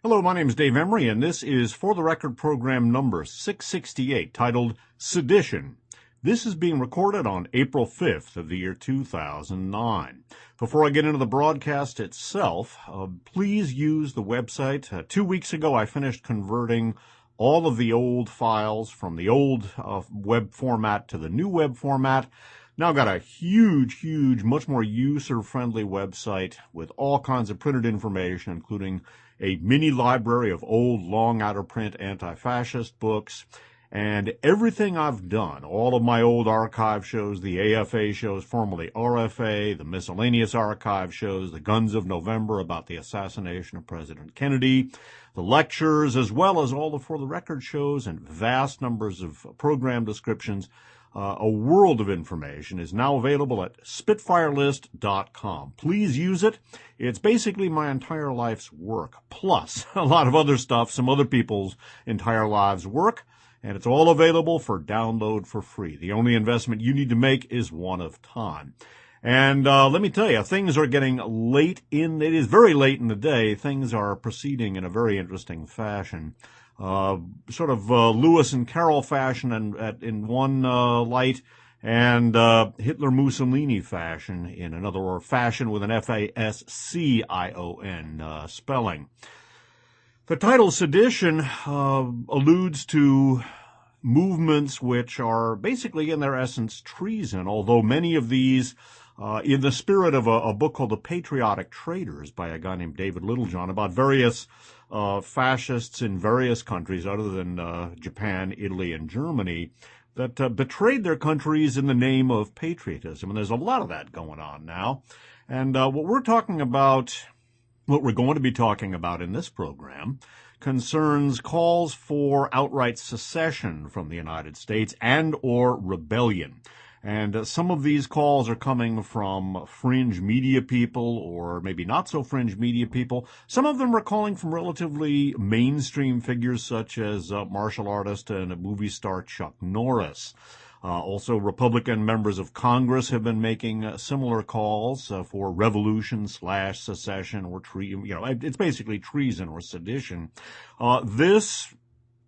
Hello, my name is Dave Emery, and this is For the Record program number 668, titled Sedition. This is being recorded on April 5th of the year 2009. Before I get into the broadcast itself, please use the website. 2 weeks ago, I finished converting all of the old files from the old web format to the new web format. Now got a huge, much more user-friendly website with all kinds of printed information, including a mini library of old, long out-of-print anti-fascist books, and everything I've done, all of my old archive shows, the AFA shows, formerly RFA, the miscellaneous archive shows, the Guns of November about the assassination of President Kennedy, the lectures, as well as all the For the Record shows and vast numbers of program descriptions. A world of information is now available at spitfirelist.com. Please use it. It's basically my entire life's work, plus a lot of other stuff, some other people's entire lives' work, and it's all available for download for free. The only investment you need to make is one of time. And let me tell you, things are getting late it is very late in the day. Things are proceeding in a very interesting fashion. Sort of Lewis and Carroll fashion in one light, and Hitler Mussolini fashion in another, or fashion with an Fascion spelling. The title Sedition alludes to movements which are basically in their essence treason, although many of these in the spirit of a book called The Patriotic Traitors by a guy named David Littlejohn about various fascists in various countries other than Japan, Italy, and Germany that betrayed their countries in the name of patriotism. And there's a lot of that going on now. And what we're going to be talking about in this program concerns calls for outright secession from the United States and or rebellion. And some of these calls are coming from fringe media people, or maybe not so fringe media people. Some of them are calling from relatively mainstream figures such as martial artist and movie star Chuck Norris. Also, Republican members of Congress have been making similar calls for revolution/secession or it's basically treason or sedition. This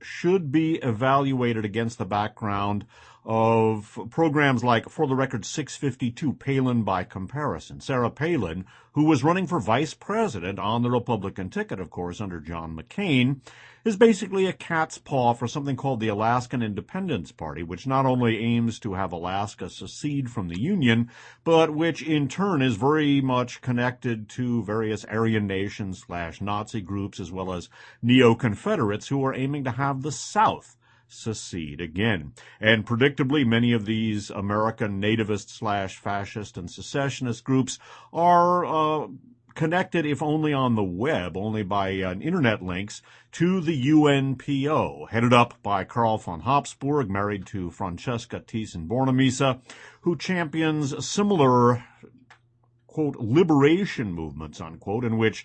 should be evaluated against the background of programs like For the Record 652, Palin by Comparison. Sarah Palin, who was running for vice president on the Republican ticket, of course, under John McCain, is basically a cat's paw for something called the Alaskan Independence Party, which not only aims to have Alaska secede from the Union, but which in turn is very much connected to various Aryan nations/Nazi groups, as well as neo-Confederates who are aiming to have the South secede again. And predictably, many of these American nativist/fascist and secessionist groups are connected, if only on the web, only by internet links, to the UNPO, headed up by Karl von Habsburg, married to Francesca Thyssen-Bornemisza, who champions similar quote, liberation movements, unquote, in which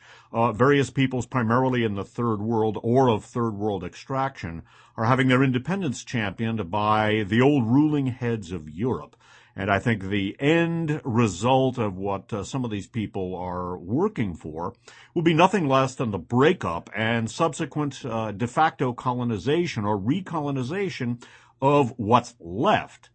various peoples, primarily in the Third World or of Third World extraction, are having their independence championed by the old ruling heads of Europe. And I think the end result of what some of these people are working for will be nothing less than the breakup and subsequent de facto colonization or recolonization of what's left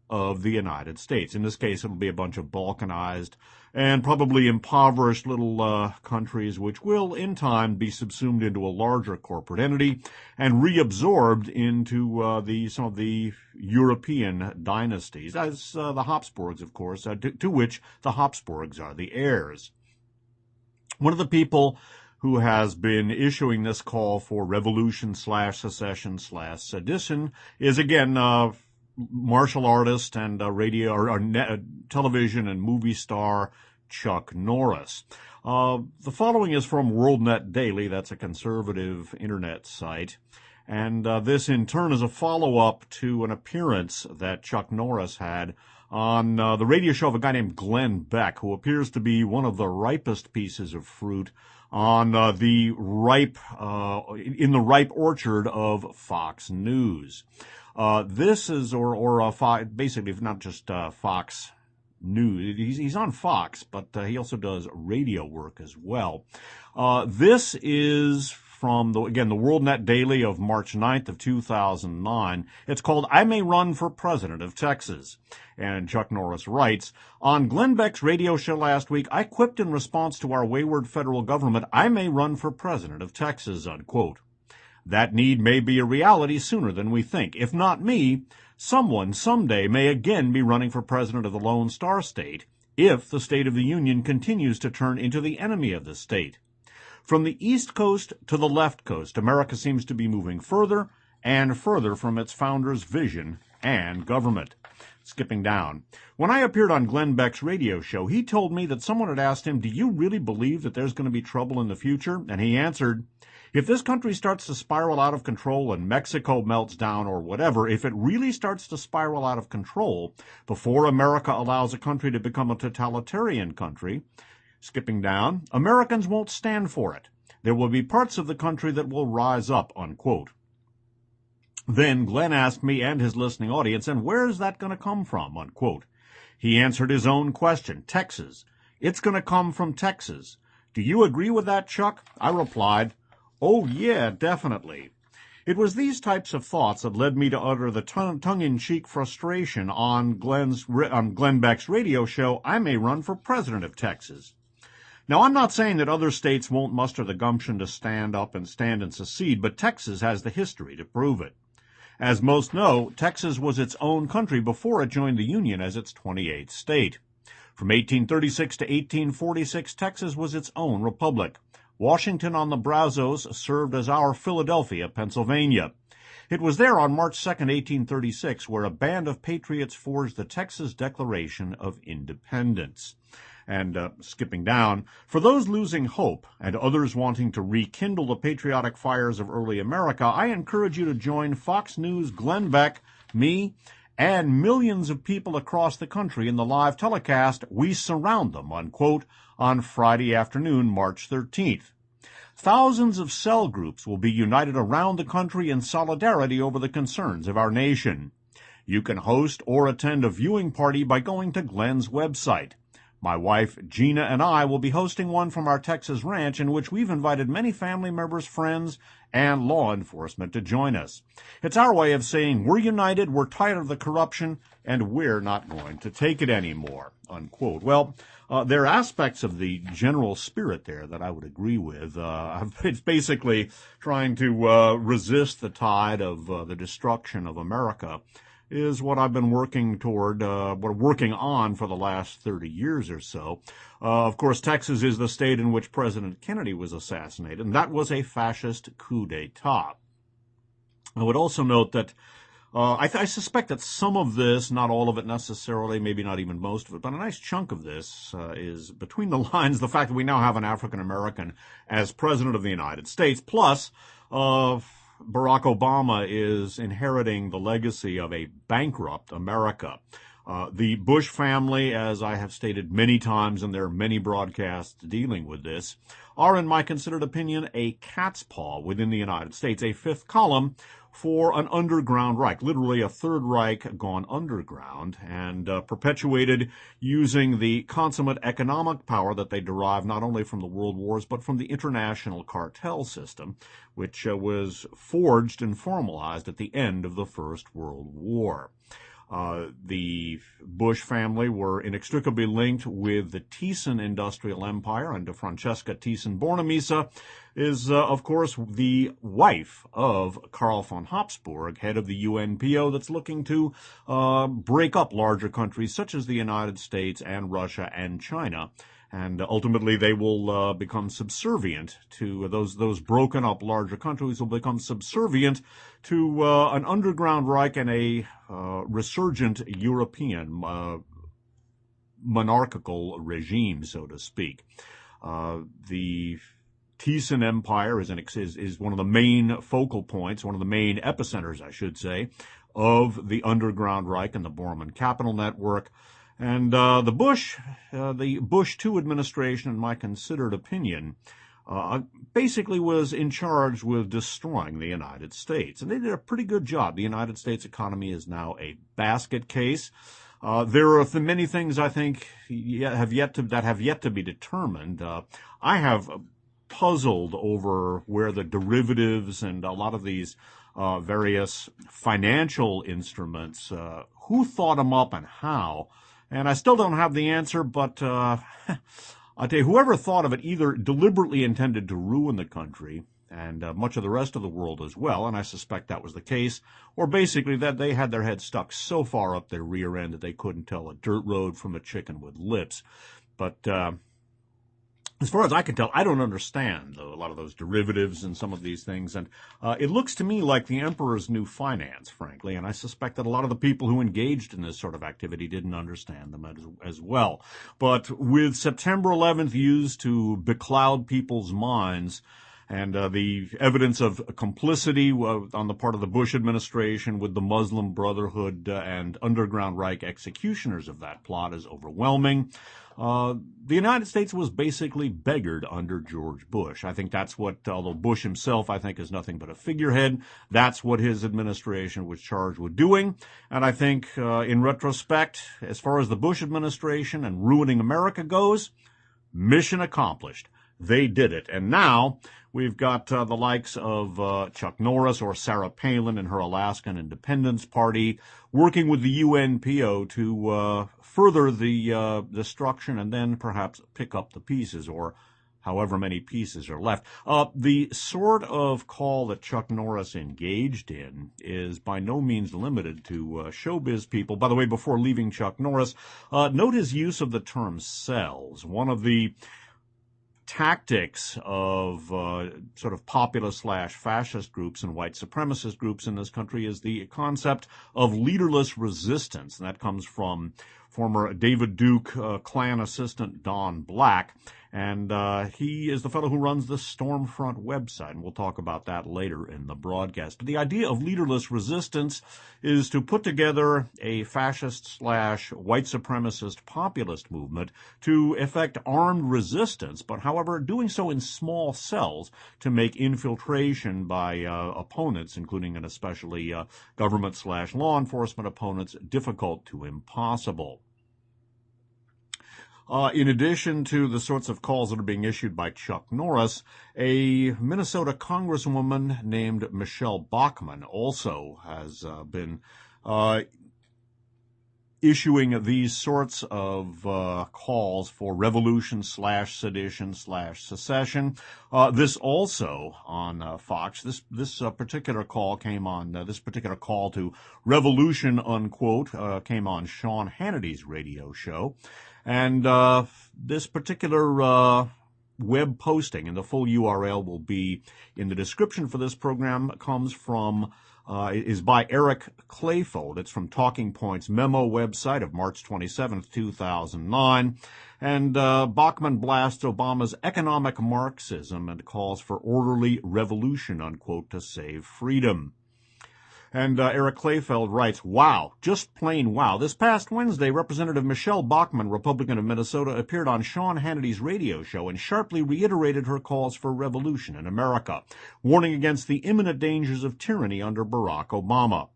of the United States. In this case, it'll be a bunch of balkanized and probably impoverished little countries which will, in time, be subsumed into a larger corporate entity and reabsorbed into some of the European dynasties, as the Habsburgs, of course, to which the Habsburgs are the heirs. One of the people who has been issuing this call for revolution/secession/sedition is, again, martial artist and television and movie star Chuck Norris. The following is from WorldNet Daily. That's a conservative internet site. And this, in turn, is a follow-up to an appearance that Chuck Norris had on the radio show of a guy named Glenn Beck, who appears to be one of the ripest pieces of fruit on the ripe orchard of Fox News. This is, basically not just Fox News. He's on Fox, but he also does radio work as well. This is from the WorldNet Daily of March 9th of 2009. It's called "I May Run for President of Texas." And Chuck Norris writes, "On Glenn Beck's radio show last week, I quipped in response to our wayward federal government, 'I may run for president of Texas,' unquote. That need may be a reality sooner than we think. If not me, someone someday may again be running for president of the Lone Star State, if the State of the Union continues to turn into the enemy of the state. From the East Coast to the left coast, America seems to be moving further and further from its founder's vision and government." Skipping down. "When I appeared on Glenn Beck's radio show, he told me that someone had asked him, 'Do you really believe that there's going to be trouble in the future?' And he answered, 'If this country starts to spiral out of control and Mexico melts down or whatever, if it really starts to spiral out of control before America allows a country to become a totalitarian country,' skipping down, 'Americans won't stand for it. There will be parts of the country that will rise up,' unquote. Then Glenn asked me and his listening audience, 'And where's that going to come from?' unquote. He answered his own question, 'Texas. It's going to come from Texas. Do you agree with that, Chuck?' I replied, 'Oh, yeah, definitely.' It was these types of thoughts that led me to utter the tongue-in-cheek frustration on Glenn Beck's radio show, 'I May Run for President of Texas.' Now, I'm not saying that other states won't muster the gumption to stand up and secede, but Texas has the history to prove it. As most know, Texas was its own country before it joined the Union as its 28th state. From 1836 to 1846, Texas was its own republic. Washington on the Brazos served as our Philadelphia, Pennsylvania. It was there on March 2, 1836, where a band of patriots forged the Texas Declaration of Independence. And skipping down, for those losing hope and others wanting to rekindle the patriotic fires of early America, I encourage you to join Fox News' Glenn Beck, me, and millions of people across the country in the live telecast, "We Surround Them," unquote, on Friday afternoon, March 13th. Thousands of cell groups will be united around the country in solidarity over the concerns of our nation. You can host or attend a viewing party by going to Glenn's website. My wife, Gina, and I will be hosting one from our Texas ranch in which we've invited many family members, friends, and law enforcement to join us. It's our way of saying we're united, we're tired of the corruption, and we're not going to take it anymore, unquote. Well, there are aspects of the general spirit there that I would agree with. It's basically trying to resist the tide of the destruction of America is what I've been working on for the last 30 years or so. Of course, Texas is the state in which President Kennedy was assassinated, and that was a fascist coup d'etat. I would also note that I suspect that some of this, not all of it necessarily, maybe not even most of it, but a nice chunk of this is between the lines the fact that we now have an African American as President of the United States, plus Barack Obama is inheriting the legacy of a bankrupt America. The Bush family, as I have stated many times, and there are many broadcasts dealing with this, are, in my considered opinion, a cat's paw within the United States, a fifth column for an underground Reich, literally a Third Reich gone underground, and perpetuated using the consummate economic power that they derived not only from the world wars, but from the international cartel system, which was forged and formalized at the end of the First World War. The Bush family were inextricably linked with the Thyssen industrial empire, and Francesca Thyssen-Bornemisza is, of course, the wife of Karl von Habsburg, head of the UNPO, that's looking to break up larger countries such as the United States and Russia and China. And ultimately, they will become subservient to those broken up larger countries will become subservient to an underground Reich and a resurgent European monarchical regime, so to speak. The Thyssen Empire is one of the main focal points, one of the main epicenters, I should say, of the underground Reich and the Bormann Capital Network. And the Bush II administration, in my considered opinion, basically was in charge with destroying the United States. And they did a pretty good job. The United States economy is now a basket case. There are many things I think have yet to be determined. I have puzzled over where the derivatives and a lot of these various financial instruments, who thought them up and how. And I still don't have the answer, but I'll tell you, whoever thought of it either deliberately intended to ruin the country and much of the rest of the world as well, and I suspect that was the case, or basically that they had their head stuck so far up their rear end that they couldn't tell a dirt road from a chicken with lips. But as far as I can tell, I don't understand a lot of those derivatives and some of these things, and it looks to me like the emperor's new finance, frankly, and I suspect that a lot of the people who engaged in this sort of activity didn't understand them as well. But with September 11th used to becloud people's minds, and the evidence of complicity on the part of the Bush administration with the Muslim Brotherhood and Underground Reich executioners of that plot is overwhelming. The United States was basically beggared under George Bush. I think that's what, although Bush himself, I think, is nothing but a figurehead, that's what his administration was charged with doing. And I think, in retrospect, as far as the Bush administration and ruining America goes, mission accomplished. They did it. And now we've got the likes of Chuck Norris or Sarah Palin and her Alaskan Independence Party working with the UNPO to further the destruction and then perhaps pick up the pieces, or however many pieces are left. The sort of call that Chuck Norris engaged in is by no means limited to showbiz people. By the way, before leaving Chuck Norris, note his use of the term cells. One of the tactics of sort of populist/fascist groups and white supremacist groups in this country is the concept of leaderless resistance. And that comes from former David Duke Klan assistant Don Black. And he is the fellow who runs the Stormfront website, and we'll talk about that later in the broadcast. But the idea of leaderless resistance is to put together a fascist/white supremacist populist movement to effect armed resistance, but however, doing so in small cells to make infiltration by opponents, including and especially government/law enforcement opponents, difficult to impossible. In addition to the sorts of calls that are being issued by Chuck Norris, a Minnesota congresswoman named Michelle Bachmann also has been issuing these sorts of calls for revolution/sedition/secession. This also on Fox. This particular call came on, this particular call to revolution, unquote, came on Sean Hannity's radio show. And this particular web posting, and the full URL will be in the description for this program, comes from is by Eric Clayfold. It's from Talking Point's memo website of March 27th, 2009. And Bachmann blasts Obama's economic Marxism and calls for orderly revolution, unquote, to save freedom. And Eric Clayfold writes, wow, just plain wow. This past Wednesday, Representative Michelle Bachmann, Republican of Minnesota, appeared on Sean Hannity's radio show and sharply reiterated her calls for revolution in America, warning against the imminent dangers of tyranny under Barack Obama.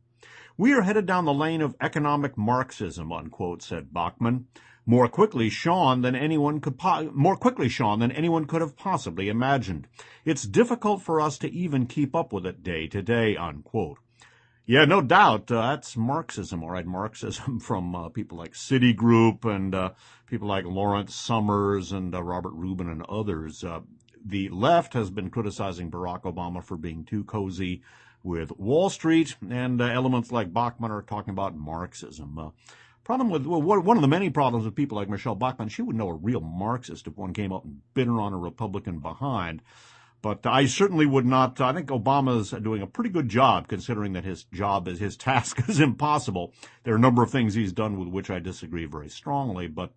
We are headed down the lane of economic Marxism, unquote, said Bachmann. More quickly, Sean, than anyone could have possibly imagined. It's difficult for us to even keep up with it day to day, unquote. Yeah, no doubt. That's Marxism, all right. Marxism from people like Citigroup and people like Lawrence Summers and Robert Rubin and others. The left has been criticizing Barack Obama for being too cozy with Wall Street, and elements like Bachmann are talking about Marxism. Problem with one of the many problems with people like Michelle Bachmann, she would know a real Marxist if one came up and bit her on a Republican behind. But I certainly would not. I think Obama's doing a pretty good job, considering that his task is impossible. There are a number of things he's done with which I disagree very strongly, but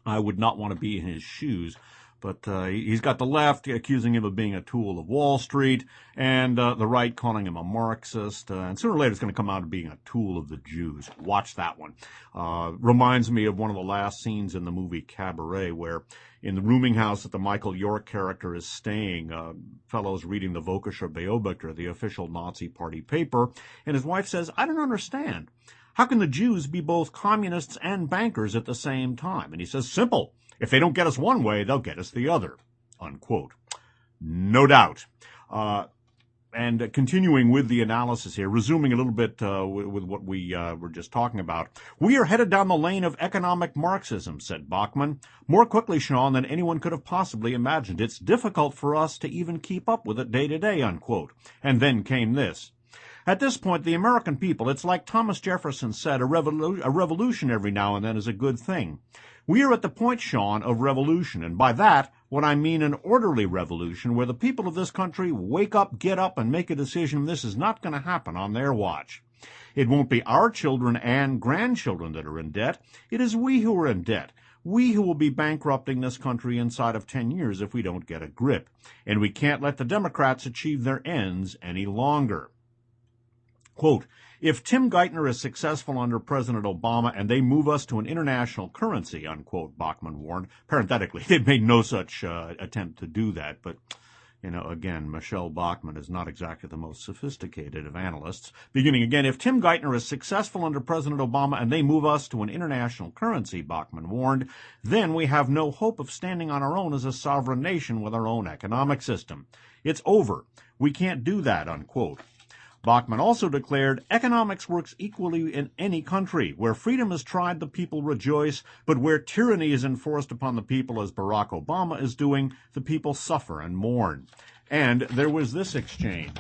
I would not want to be in his shoes. But he's got the left accusing him of being a tool of Wall Street, and the right calling him a Marxist. And sooner or later it's going to come out of being a tool of the Jews. Watch that one. Reminds me of one of the last scenes in the movie Cabaret, where in the rooming house that the Michael York character is staying, fellow's reading the Völkischer Beobachter, the official Nazi party paper, and his wife says, I don't understand. How can the Jews be both communists and bankers at the same time? And he says, simple. If they don't get us one way, they'll get us the other. unquote. No doubt. And continuing with the analysis here, resuming a little bit with what we were just talking about, we are headed down the lane of economic Marxism, said Bachman, more quickly, Sean, than anyone could have possibly imagined. It's difficult for us to even keep up with it day to day, unquote. And then came this. At this point, the American people, it's like Thomas Jefferson said, a revolution every now and then is a good thing. We are at the point, Sean, of revolution, and by that, what I mean an orderly revolution where the people of this country wake up, get up, and make a decision this is not going to happen on their watch. It won't be our children and grandchildren that are in debt. It is we who are in debt. We who will be bankrupting this country inside of 10 years if we don't get a grip. And we can't let the Democrats achieve their ends any longer. Quote, if Tim Geithner is successful under President Obama and they move us to an international currency, unquote, Bachman warned. Parenthetically, they've made no such attempt to do that. But, again, Michelle Bachman is not exactly the most sophisticated of analysts. Beginning again, if Tim Geithner is successful under President Obama and they move us to an international currency, Bachman warned, then we have no hope of standing on our own as a sovereign nation with our own economic system. It's over. We can't do that, unquote. Bachman also declared, economics works equally in any country. Where freedom is tried, the people rejoice, but where tyranny is enforced upon the people, as Barack Obama is doing, the people suffer and mourn. And there was this exchange.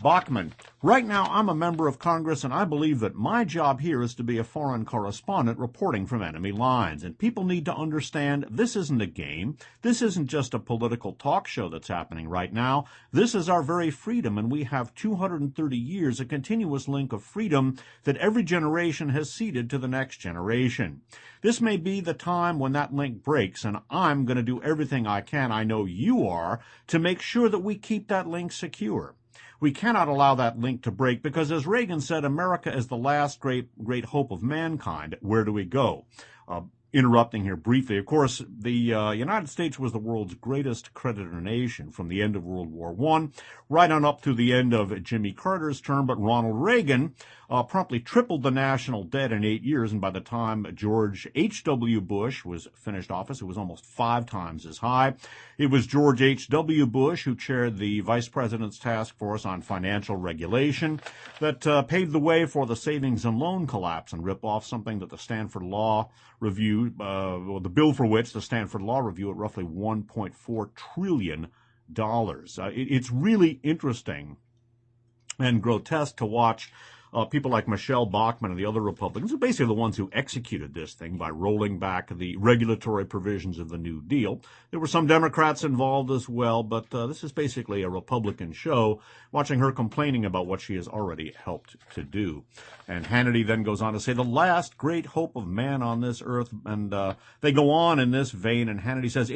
Bachman, right now I'm a member of Congress and I believe that my job here is to be a foreign correspondent reporting from enemy lines. And people need to understand this isn't a game. This isn't just a political talk show that's happening right now. This is our very freedom, and we have 230 years, a continuous link of freedom that every generation has ceded to the next generation. This may be the time when that link breaks, and I'm going to do everything I can, I know you are, to make sure that we keep that link secure. We cannot allow that link to break because, as Reagan said, America is the last great hope of mankind. Where do we go? Interrupting here briefly, of course, the United States was the world's greatest creditor nation from the end of World War I right on up to the end of Jimmy Carter's term, but Ronald Reagan promptly tripled the national debt in 8 years, and by the time George H.W. Bush was finished office, it was almost 5 times as high. It was George H.W. Bush who chaired the Vice President's Task Force on Financial Regulation that paved the way for the savings and loan collapse and rip-off, something that the Stanford Law Review, the bill for which the Stanford Law Review at roughly $1.4 trillion. It's really interesting and grotesque to watch people like Michelle Bachman and the other Republicans, who are basically the ones who executed this thing by rolling back the regulatory provisions of the New Deal. There were some Democrats involved as well, but this is basically a Republican show, watching her complaining about what she has already helped to do. And Hannity then goes on to say, the last great hope of man on this earth, and they go on in this vein, and Hannity says,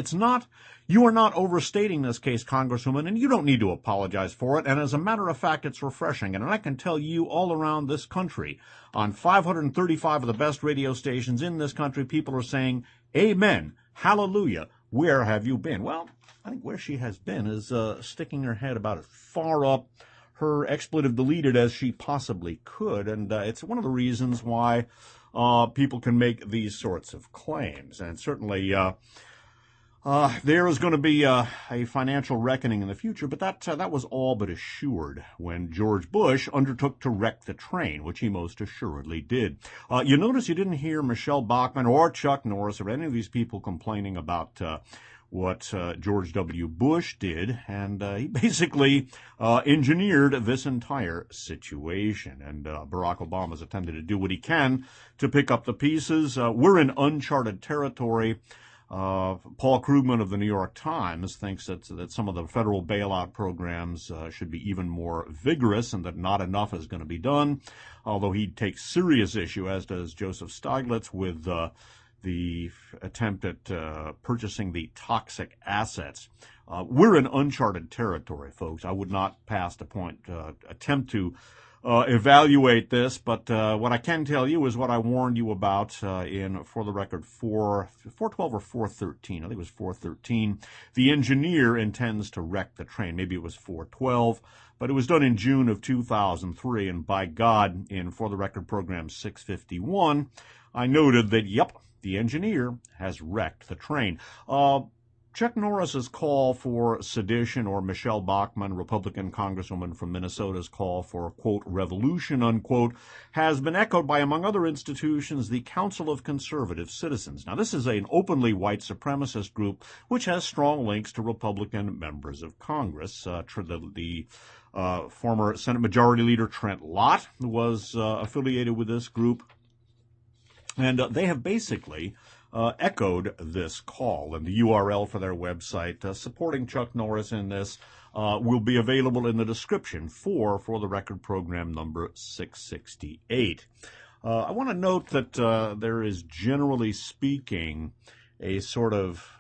you are not overstating this case, Congresswoman, and you don't need to apologize for it. And as a matter of fact, it's refreshing. And I can tell you all around this country, on 535 of the best radio stations in this country, people are saying, amen, hallelujah, where have you been? Well, I think where she has been is sticking her head about as far up her expletive deleted as she possibly could. And it's one of the reasons why people can make these sorts of claims. And certainly there is going to be a financial reckoning in the future, but that was all but assured when George Bush undertook to wreck the train, which he most assuredly did. You notice you didn't hear Michelle Bachman or Chuck Norris or any of these people complaining about what George W. Bush did, and he basically engineered this entire situation. And Barack Obama's attempted to do what he can to pick up the pieces. We're in uncharted territory. Paul Krugman of the New York Times thinks that some of the federal bailout programs should be even more vigorous and that not enough is going to be done, although he takes serious issue, as does Joseph Stiglitz, with the attempt at purchasing the toxic assets. We're in uncharted territory, folks. I would not past a point attempt to evaluate this, but what I can tell you is what I warned you about in, for the record, 412 or 413. I think it was 413. The engineer intends to wreck the train. Maybe it was 412, but it was done in June of 2003, and by God, in For the Record program 651, I noted that, yep, the engineer has wrecked the train. Chuck Norris's call for sedition, or Michelle Bachmann, Republican Congresswoman from Minnesota's call for, quote, revolution, unquote, has been echoed by, among other institutions, the Council of Conservative Citizens. Now, this is an openly white supremacist group which has strong links to Republican members of Congress. The former Senate Majority Leader Trent Lott was affiliated with this group, and they have basically echoed this call. And the URL for their website supporting Chuck Norris in this will be available in the description for the record program number 668. I want to note that there is, generally speaking, a sort of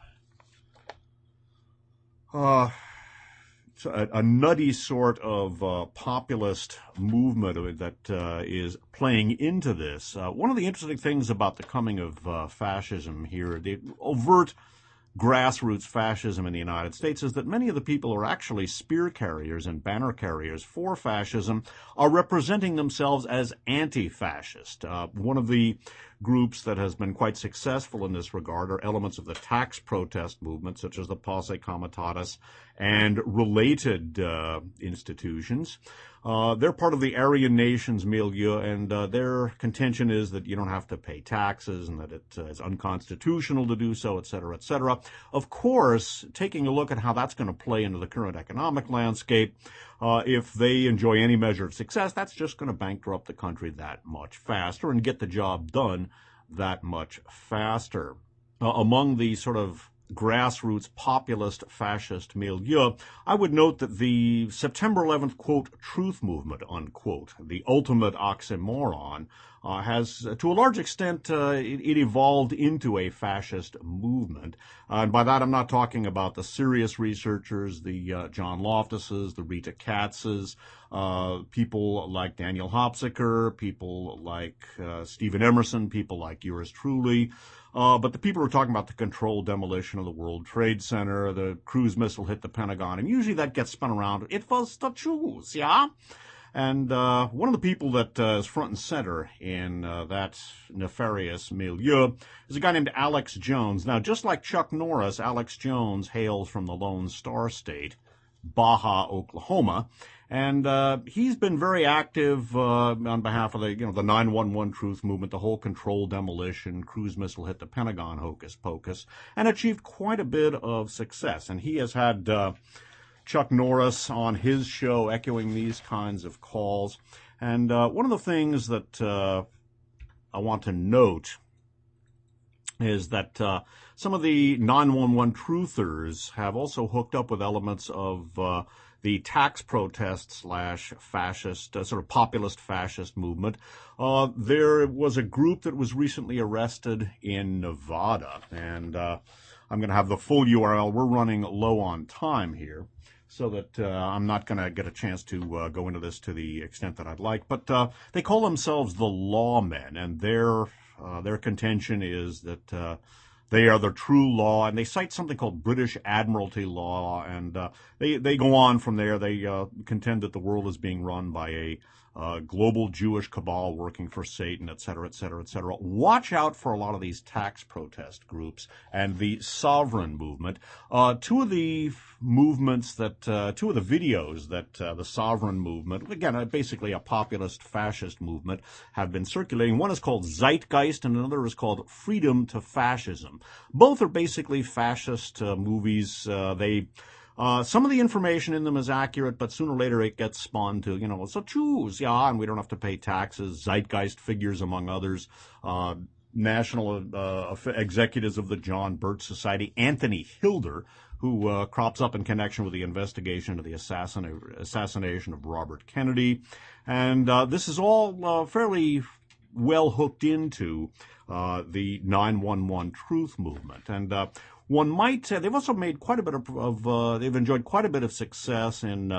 a nutty sort of populist movement that is playing into this. One of the interesting things about the coming of fascism here, the overt grassroots fascism in the United States, is that many of the people who are actually spear carriers and banner carriers for fascism are representing themselves as anti-fascist. One of the groups that has been quite successful in this regard are elements of the tax protest movement, such as the Posse Comitatus and related institutions. They're part of the Aryan nations milieu, and their contention is that you don't have to pay taxes and that it is unconstitutional to do so, et cetera, et cetera. Of course, taking a look at how that's going to play into the current economic landscape, if they enjoy any measure of success, that's just going to bankrupt the country that much faster and get the job done that much faster. Among the sort of grassroots populist fascist milieu, I would note that the September 11th, quote, truth movement, unquote, the ultimate oxymoron, has, to a large extent, it evolved into a fascist movement. And by that, I'm not talking about the serious researchers, the John Loftuses, the Rita Katzes, people like Daniel Hopsiker, people like Stephen Emerson, people like yours truly. But the people who are talking about the controlled demolition of the World Trade Center, the cruise missile hit the Pentagon, and usually that gets spun around. It was the Jews, yeah? And one of the people that is front and center in that nefarious milieu is a guy named Alex Jones. Now, just like Chuck Norris, Alex Jones hails from the Lone Star State, Baja, Oklahoma, and he's been very active on behalf of the 911 truth movement, the whole controlled demolition, cruise missile hit the Pentagon hocus pocus, and achieved quite a bit of success. And he has had Chuck Norris on his show echoing these kinds of calls. And one of the things that I want to note is that some of the 911 truthers have also hooked up with elements of the tax protest / fascist, sort of populist fascist movement. There was a group that was recently arrested in Nevada, and I'm going to have the full URL. We're running low on time here, so that I'm not going to get a chance to go into this to the extent that I'd like. But they call themselves the Lawmen, and their contention is that they are the true law, and they cite something called British Admiralty law, and they go on from there. They contend that the world is being run by a global Jewish cabal working for Satan, et cetera, et cetera, et cetera. Watch out for a lot of these tax protest groups and the sovereign movement. Two of the videos that the sovereign movement, again, basically a populist fascist movement, have been circulating. One is called Zeitgeist, and another is called Freedom to Fascism. Both are basically fascist movies. Some of the information in them is accurate, but sooner or later it gets spun to, so Jews, yeah, and we don't have to pay taxes. Zeitgeist figures, among others, national executives of the John Birch Society, Anthony Hilder, who crops up in connection with the investigation of the assassination of Robert Kennedy. And this is all fairly well hooked into the 911 truth movement. And one might say they've also made quite a bit they've enjoyed quite a bit of success in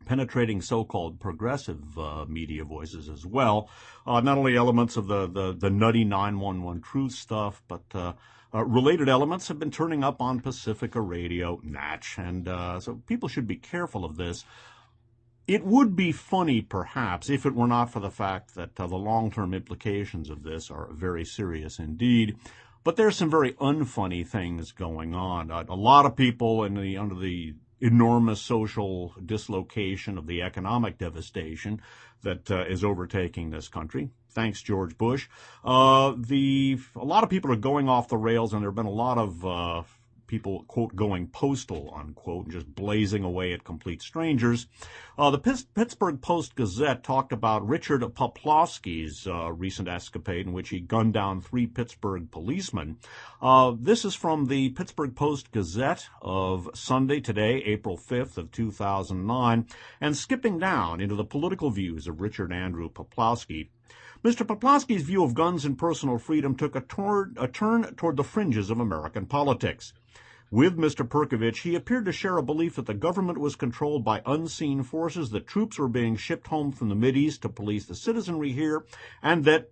penetrating so-called progressive media voices as well. Not only elements of the nutty 911 truth stuff, but related elements have been turning up on Pacifica Radio, Natch, and so people should be careful of this. It would be funny, perhaps, if it were not for the fact that the long-term implications of this are very serious indeed. But there's some very unfunny things going on. A lot of people under the enormous social dislocation of the economic devastation that is overtaking this country. Thanks, George Bush. A lot of people are going off the rails, and there have been a lot of people, quote, going postal, unquote, just blazing away at complete strangers. The Pittsburgh Post-Gazette talked about Richard Poplawski's recent escapade in which he gunned down 3 Pittsburgh policemen. This is from the Pittsburgh Post-Gazette of Sunday, today, April 5th of 2009, and skipping down into the political views of Richard Andrew Poplawski. Mr. Poplawski's view of guns and personal freedom took a turn toward the fringes of American politics. With Mr. Perkovich, he appeared to share a belief that the government was controlled by unseen forces, that troops were being shipped home from the Mideast to police the citizenry here, and that,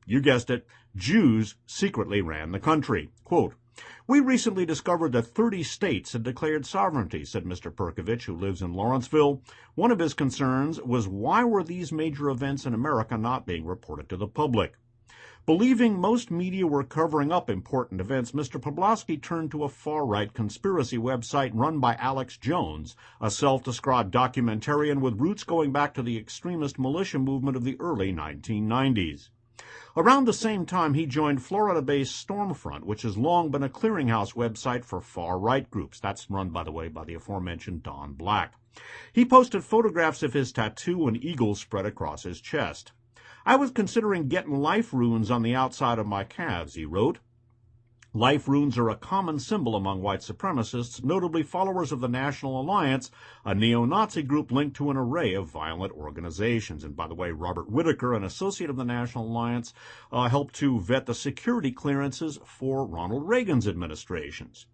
you guessed it, Jews secretly ran the country. Quote, "We recently discovered that 30 states had declared sovereignty," said Mr. Perkovich, who lives in Lawrenceville. One of his concerns was why were these major events in America not being reported to the public? Believing most media were covering up important events, Mr. Poplawski turned to a far-right conspiracy website run by Alex Jones, a self-described documentarian with roots going back to the extremist militia movement of the early 1990s. Around the same time, he joined Florida-based Stormfront, which has long been a clearinghouse website for far-right groups. That's run, by the way, by the aforementioned Don Black. He posted photographs of his tattoo and eagles spread across his chest. "I was considering getting life runes on the outside of my calves," he wrote. Life runes are a common symbol among white supremacists, notably followers of the National Alliance, a neo-Nazi group linked to an array of violent organizations. And by the way, Robert Whitaker, an associate of the National Alliance, helped to vet the security clearances for Ronald Reagan's administrations.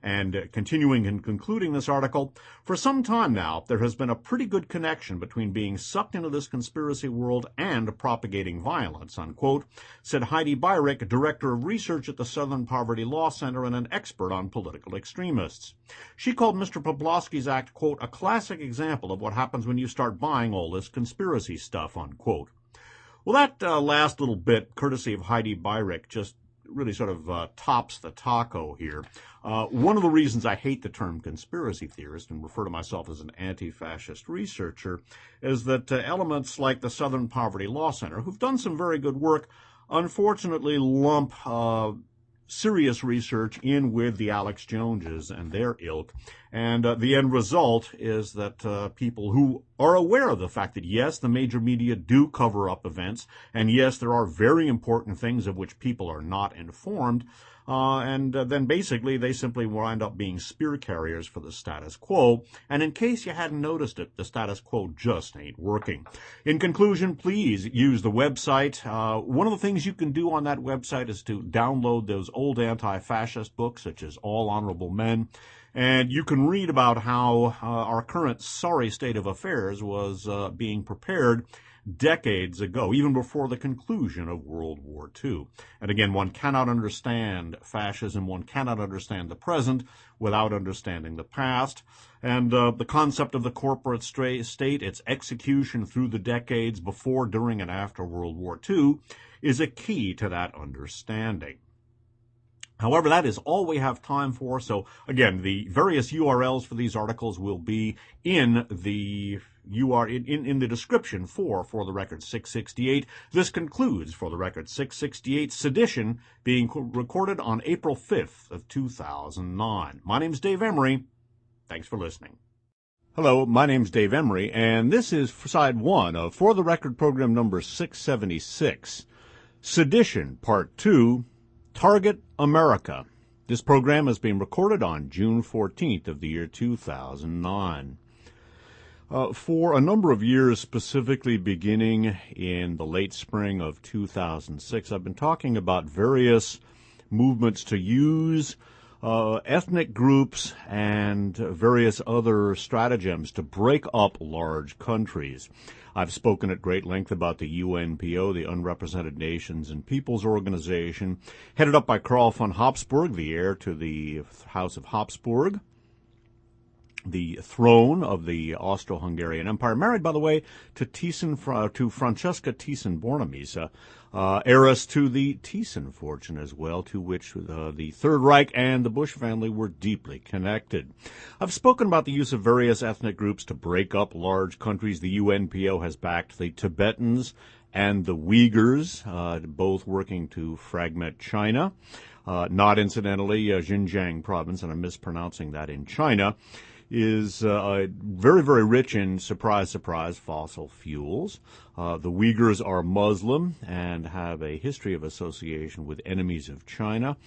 And continuing and concluding this article, for some time now, there has been a pretty good connection between being sucked into this conspiracy world and propagating violence, unquote, said Heidi Byrick, director of research at the Southern Poverty Law Center and an expert on political extremists. She called Mr. Poplawski's act, quote, a classic example of what happens when you start buying all this conspiracy stuff, unquote. Well, that last little bit, courtesy of Heidi Byrick, just really sort of tops the taco here. One of the reasons I hate the term conspiracy theorist and refer to myself as an anti-fascist researcher is that elements like the Southern Poverty Law Center, who've done some very good work, unfortunately lump serious research in with the Alex Joneses and their ilk. And the end result is that people who are aware of the fact that, yes, the major media do cover up events, and yes, there are very important things of which people are not informed, and then basically they simply wind up being spear carriers for the status quo. And in case you hadn't noticed it, the status quo just ain't working. In conclusion, please use the website. One of the things you can do on that website is to download those old anti-fascist books, such as All Honorable Men. And you can read about how our current sorry state of affairs was being prepared decades ago, even before the conclusion of World War II. And again, one cannot understand fascism, one cannot understand the present without understanding the past. And the concept of the corporate state, its execution through the decades before, during, and after World War II, is a key to that understanding. However, that is all we have time for. So again, the various URLs for these articles will be in the in the description for the Record 668. This concludes For the Record 668 Sedition, being recorded on April 5th of 2009. My name's Dave Emery. Thanks for listening. Hello, my name's Dave Emery, and this is side 1 of For the Record program number 676, Sedition, Part 2, Target America. This program is being recorded on June 14th of the year 2009. For a number of years, specifically beginning in the late spring of 2006, I've been talking about various movements to use ethnic groups and various other stratagems to break up large countries. I've spoken at great length about the UNPO, the Unrepresented Nations and Peoples Organization, headed up by Karl von Habsburg, the heir to the House of Habsburg. the throne of the Austro-Hungarian Empire, married, by the way, to Francesca Thyssen-Bornemisza, heiress to the Thyssen fortune as well, to which the Third Reich and the Bush family were deeply connected. I've spoken about the use of various ethnic groups to break up large countries. The UNPO has backed the Tibetans and the Uyghurs, both working to fragment China. Not incidentally, Xinjiang province, and I'm mispronouncing that, in China, is very, very rich in, surprise, surprise, fossil fuels. The Uyghurs are Muslim and have a history of association with enemies of China.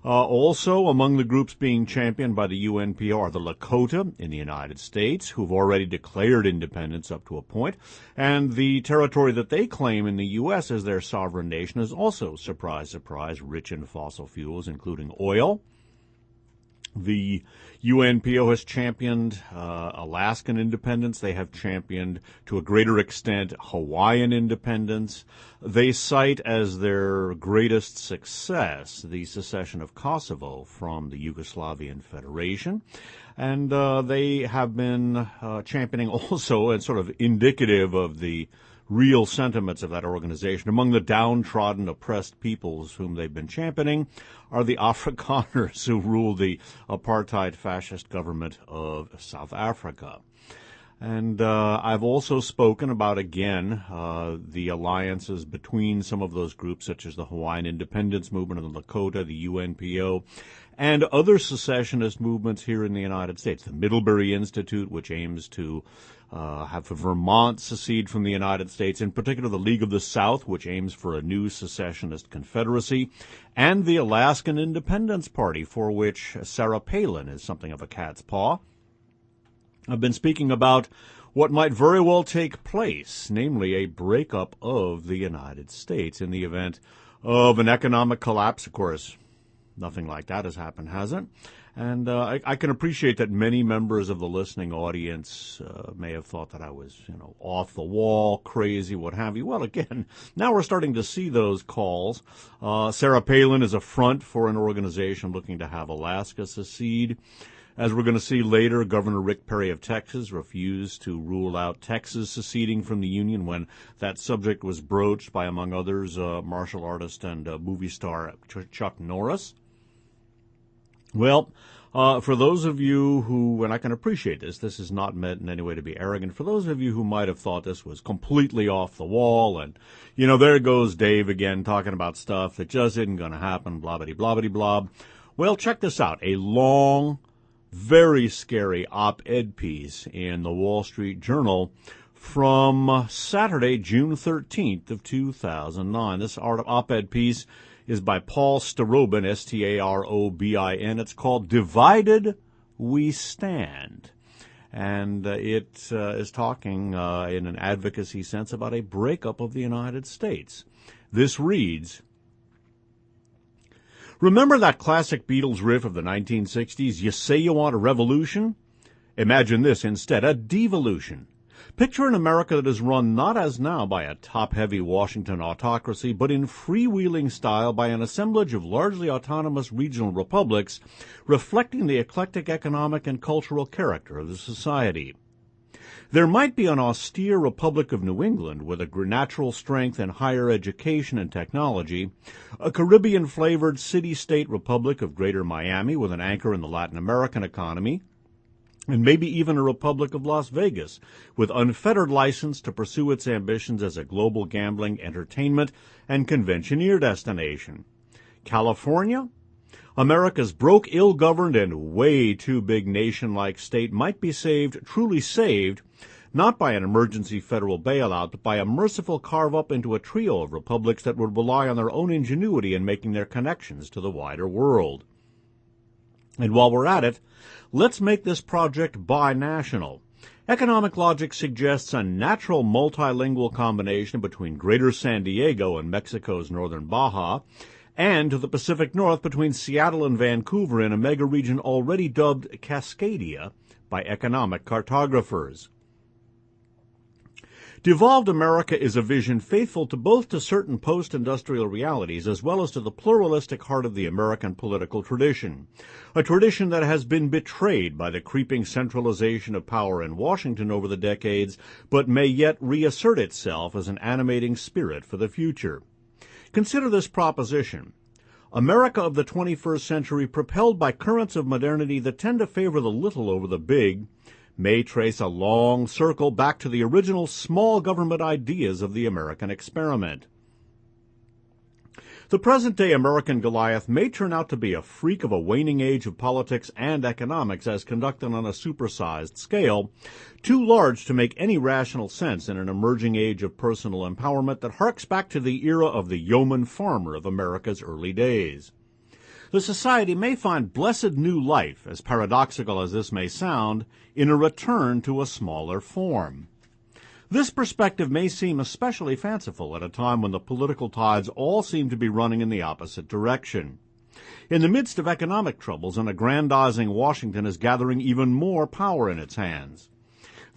Also, among the groups being championed by the UNPO are the Lakota in the United States, who've already declared independence up to a point, and the territory that they claim in the U.S. as their sovereign nation is also, surprise, surprise, rich in fossil fuels, including oil. The UNPO has championed Alaskan independence. They have championed, to a greater extent, Hawaiian independence. They cite as their greatest success the secession of Kosovo from the Yugoslavian Federation. And they have been championing also, and sort of indicative of the real sentiments of that organization. Among the downtrodden, oppressed peoples whom they've been championing are the Afrikaners who rule the apartheid fascist government of South Africa. And I've also spoken about, again, the alliances between some of those groups, such as the Hawaiian Independence Movement of the Lakota, the UNPO, and other secessionist movements here in the United States. The Middlebury Institute, which aims to have Vermont secede from the United States, in particular the League of the South, which aims for a new secessionist confederacy, and the Alaskan Independence Party, for which Sarah Palin is something of a cat's paw. I've been speaking about what might very well take place, namely a breakup of the United States in the event of an economic collapse. Of course, nothing like that has happened, has it? And I can appreciate that many members of the listening audience may have thought that I was, off the wall, crazy, what have you. Well, again, now we're starting to see those calls. Sarah Palin is a front for an organization looking to have Alaska secede. As we're going to see later, Governor Rick Perry of Texas refused to rule out Texas seceding from the Union when that subject was broached by, among others, martial artist and movie star Chuck Norris. Well, for those of you who, and I can appreciate this is not meant in any way to be arrogant, for those of you who might have thought this was completely off the wall, and, there goes Dave again talking about stuff that just isn't going to happen, blah-bitty-blah-bitty-blah. Well, check this out. A long, very scary op-ed piece in the Wall Street Journal from Saturday, June 13th of 2009. This op-ed piece is by Paul Starobin, S-T-A-R-O-B-I-N. It's called Divided We Stand. And it is talking in an advocacy sense about a breakup of the United States. This reads, remember that classic Beatles riff of the 1960s, you say you want a revolution? Imagine this instead, a devolution. Picture an America that is run not as now by a top-heavy Washington autocracy, but in freewheeling style by an assemblage of largely autonomous regional republics, reflecting the eclectic economic and cultural character of the society. There might be an austere Republic of New England with a natural strength in higher education and technology, a Caribbean-flavored city-state Republic of Greater Miami with an anchor in the Latin American economy, and maybe even a Republic of Las Vegas with unfettered license to pursue its ambitions as a global gambling, entertainment, and conventioneer destination. California? America's broke, ill-governed, and way too big nation-like state might be saved, truly saved, not by an emergency federal bailout, but by a merciful carve-up into a trio of republics that would rely on their own ingenuity in making their connections to the wider world. And while we're at it, let's make this project binational. Economic logic suggests a natural multilingual combination between Greater San Diego and Mexico's northern Baja, and to the Pacific North between Seattle and Vancouver in a mega-region already dubbed Cascadia by economic cartographers. Devolved America is a vision faithful to both to certain post-industrial realities as well as to the pluralistic heart of the American political tradition, a tradition that has been betrayed by the creeping centralization of power in Washington over the decades, but may yet reassert itself as an animating spirit for the future. Consider this proposition. America of the 21st century, propelled by currents of modernity that tend to favor the little over the big, may trace a long circle back to the original small government ideas of the American experiment. The present-day American Goliath may turn out to be a freak of a waning age of politics and economics as conducted on a supersized scale, too large to make any rational sense in an emerging age of personal empowerment that harks back to the era of the yeoman farmer of America's early days. The society may find blessed new life, as paradoxical as this may sound, in a return to a smaller form. This perspective may seem especially fanciful at a time when the political tides all seem to be running in the opposite direction. In the midst of economic troubles, an aggrandizing Washington is gathering even more power in its hands.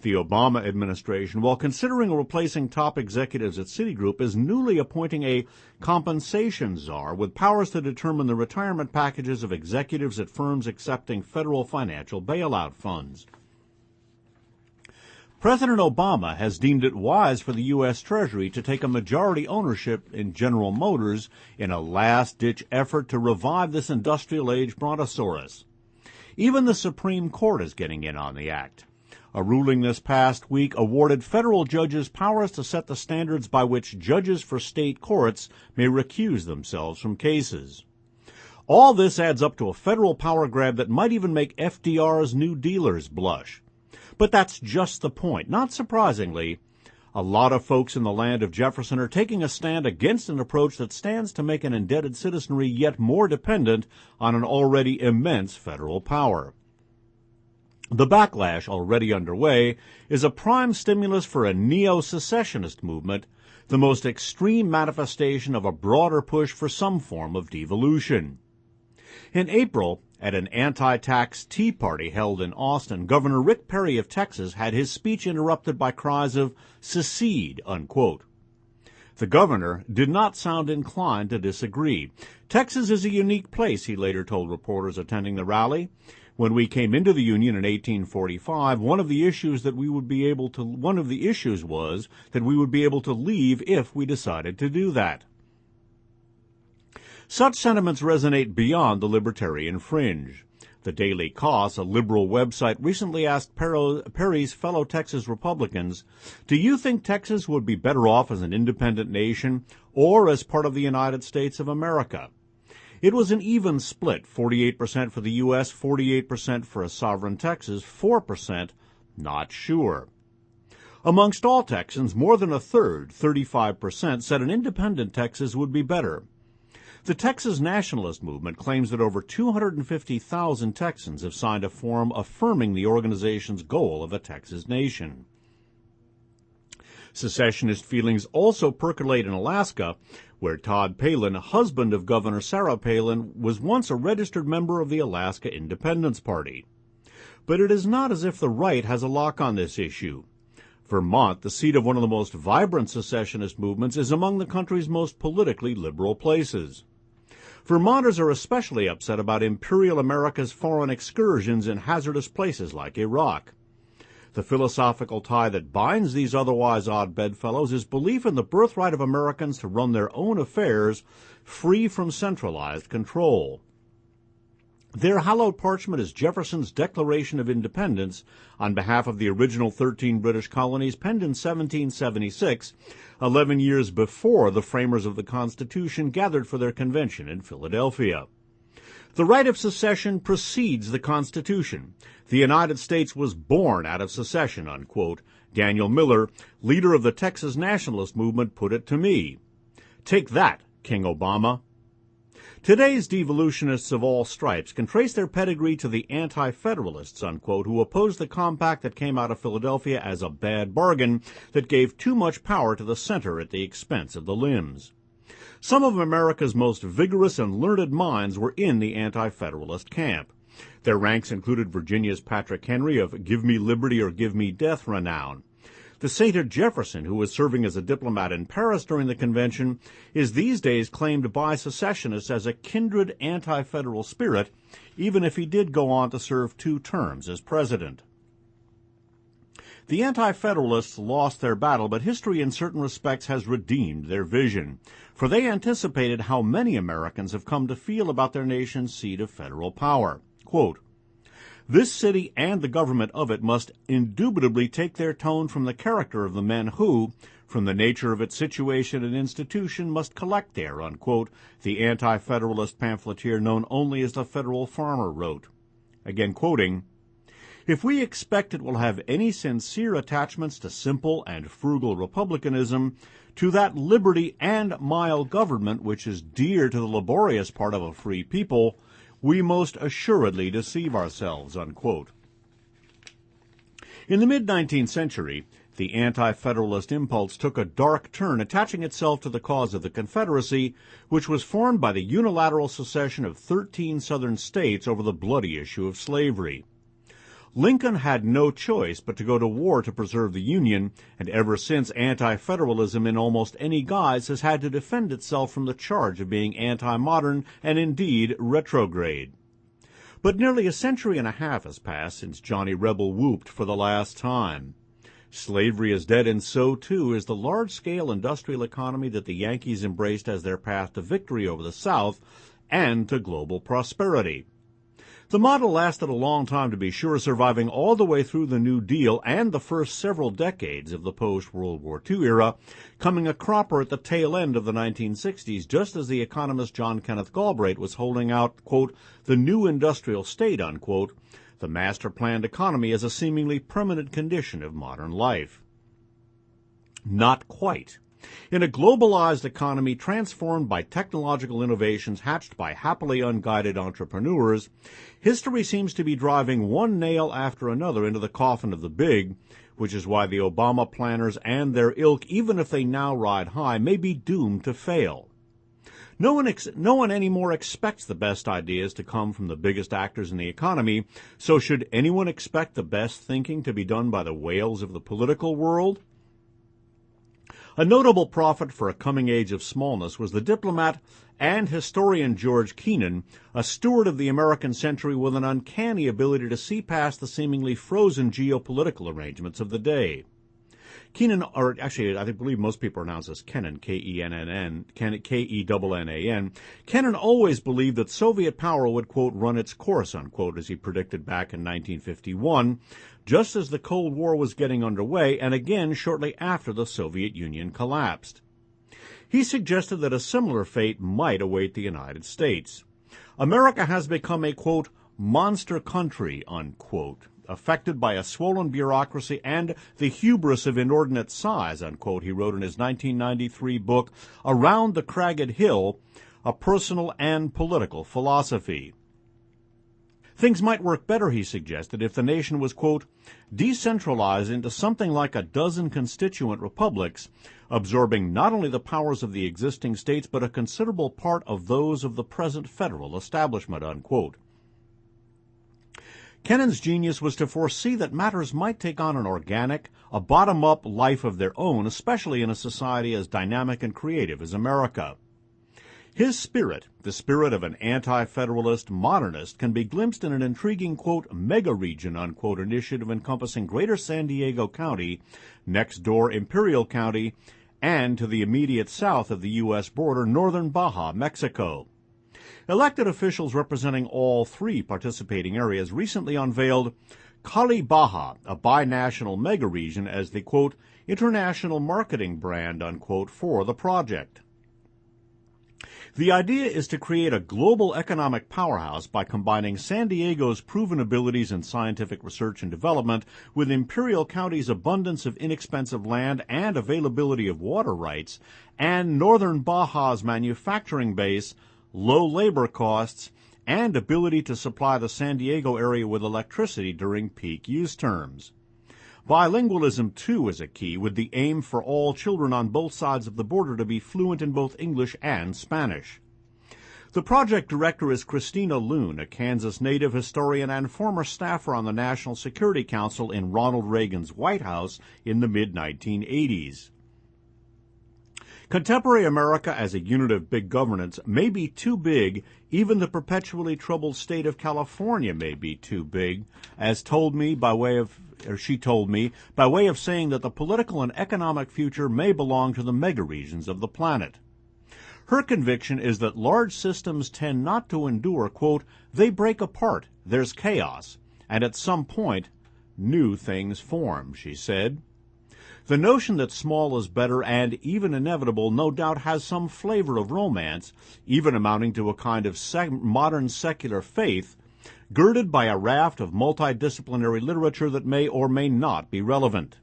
The Obama administration, while considering replacing top executives at Citigroup, is newly appointing a compensation czar with powers to determine the retirement packages of executives at firms accepting federal financial bailout funds. President Obama has deemed it wise for the U.S. Treasury to take a majority ownership in General Motors in a last-ditch effort to revive this industrial age brontosaurus. Even the Supreme Court is getting in on the act. A ruling this past week awarded federal judges powers to set the standards by which judges for state courts may recuse themselves from cases. All this adds up to a federal power grab that might even make FDR's New Dealers blush. But that's just the point. Not surprisingly, a lot of folks in the land of Jefferson are taking a stand against an approach that stands to make an indebted citizenry yet more dependent on an already immense federal power. The backlash, already underway, is a prime stimulus for a neo-secessionist movement, the most extreme manifestation of a broader push for some form of devolution. In April, at an anti-tax Tea Party held in Austin, Governor Rick Perry of Texas had his speech interrupted by cries of "secede," unquote. The governor did not sound inclined to disagree. Texas is a unique place, he later told reporters attending the rally. When we came into the Union in 1845, one of the issues was that we would be able to leave if we decided to do that. Such sentiments resonate beyond the libertarian fringe. The Daily Kos, a liberal website, recently asked Perry's fellow Texas Republicans, "Do you think Texas would be better off as an independent nation or as part of the United States of America?" It was an even split, 48% for the U.S., 48% for a sovereign Texas, 4% not sure. Amongst all Texans, more than a third, 35%, said an independent Texas would be better. The Texas nationalist movement claims that over 250,000 Texans have signed a form affirming the organization's goal of a Texas nation. Secessionist feelings also percolate in Alaska, where Todd Palin, husband of Governor Sarah Palin, was once a registered member of the Alaska Independence Party. But it is not as if the right has a lock on this issue. Vermont, the seat of one of the most vibrant secessionist movements, is among the country's most politically liberal places. Vermonters are especially upset about imperial America's foreign excursions in hazardous places like Iraq. The philosophical tie that binds these otherwise odd bedfellows is belief in the birthright of Americans to run their own affairs free from centralized control. Their hallowed parchment is Jefferson's Declaration of Independence on behalf of the original 13 British colonies, penned in 1776, 11 years before the framers of the Constitution gathered for their convention in Philadelphia. The right of secession precedes the Constitution. The United States was born out of secession, unquote. Daniel Miller, leader of the Texas nationalist movement, put it to me. Take that, King Obama. Today's devolutionists of all stripes can trace their pedigree to the anti-federalists, unquote, who opposed the compact that came out of Philadelphia as a bad bargain that gave too much power to the center at the expense of the limbs. Some of America's most vigorous and learned minds were in the anti-federalist camp. Their ranks included Virginia's Patrick Henry of "Give me liberty or give me death" renown. The sainted Jefferson, who was serving as a diplomat in Paris during the convention, is these days claimed by secessionists as a kindred anti-federal spirit, even if he did go on to serve 2 terms as president. The Anti-Federalists lost their battle, but history in certain respects has redeemed their vision, for they anticipated how many Americans have come to feel about their nation's seat of federal power. Quote, "This city and the government of it must indubitably take their tone from the character of the men who, from the nature of its situation and institution, must collect there," unquote, the Anti-Federalist pamphleteer known only as the Federal Farmer wrote. Again quoting, "If we expect it will have any sincere attachments to simple and frugal republicanism, to that liberty and mild government which is dear to the laborious part of a free people, we most assuredly deceive ourselves," unquote. In the mid-19th century, the anti-federalist impulse took a dark turn, attaching itself to the cause of the Confederacy, which was formed by the unilateral secession of 13 southern states over the bloody issue of slavery. Lincoln had no choice but to go to war to preserve the Union, and ever since anti-federalism in almost any guise has had to defend itself from the charge of being anti-modern and indeed retrograde. But nearly a century and a half has passed since Johnny Rebel whooped for the last time. Slavery is dead, and so too is the large-scale industrial economy that the Yankees embraced as their path to victory over the South and to global prosperity. The model lasted a long time, to be sure, surviving all the way through the New Deal and the first several decades of the post-World War II era, coming a cropper at the tail end of the 1960s, just as the economist John Kenneth Galbraith was holding out, quote, "the new industrial state," unquote, the master-planned economy as a seemingly permanent condition of modern life. Not quite. In a globalized economy transformed by technological innovations hatched by happily unguided entrepreneurs, history seems to be driving one nail after another into the coffin of the big, which is why the Obama planners and their ilk, even if they now ride high, may be doomed to fail. No one anymore expects the best ideas to come from the biggest actors in the economy, so should anyone expect the best thinking to be done by the whales of the political world? A notable prophet for a coming age of smallness was the diplomat and historian George Kennan, a steward of the American century with an uncanny ability to see past the seemingly frozen geopolitical arrangements of the day. Kennan, or actually I believe most people pronounce this Kennan, K-E-N-N-N, K-E-N-N-A-N. Kennan always believed that Soviet power would, quote, "run its course," unquote, as he predicted back in 1951, just as the Cold War was getting underway, and again shortly after the Soviet Union collapsed. He suggested that a similar fate might await the United States. America has become a, quote, "monster country," unquote, affected by a swollen bureaucracy and the hubris of inordinate size, unquote, he wrote in his 1993 book, Around the Cragged Hill, A Personal and Political Philosophy. Things might work better, he suggested, if the nation was, quote, "decentralized into something like a dozen constituent republics, absorbing not only the powers of the existing states, but a considerable part of those of the present federal establishment," unquote. Kennan's genius was to foresee that matters might take on an organic, a bottom-up life of their own, especially in a society as dynamic and creative as America. His spirit, the spirit of an anti-federalist modernist, can be glimpsed in an intriguing, quote, "mega-region," unquote, initiative encompassing greater San Diego County, next door Imperial County, and to the immediate south of the U.S. border, northern Baja, Mexico. Elected officials representing all 3 participating areas recently unveiled Cali Baja, a binational mega-region, as the, quote, "international marketing brand," unquote, for the project. The idea is to create a global economic powerhouse by combining San Diego's proven abilities in scientific research and development with Imperial County's abundance of inexpensive land and availability of water rights, and northern Baja's manufacturing base, low labor costs, and ability to supply the San Diego area with electricity during peak use terms. Bilingualism, too, is a key, with the aim for all children on both sides of the border to be fluent in both English and Spanish. The project director is Christina Loon, a Kansas native historian and former staffer on the National Security Council in Ronald Reagan's White House in the mid-1980s. Contemporary America as a unit of big governance may be too big. Even the perpetually troubled state of California may be too big, as she told me by way of saying that the political and economic future may belong to the megaregions of the planet. Her conviction is that large systems tend not to endure, quote, they break apart, there's chaos, and at some point, new things form, she said. The notion that small is better and even inevitable no doubt has some flavor of romance, even amounting to a kind of modern secular faith, girded by a raft of multidisciplinary literature that may or may not be relevant.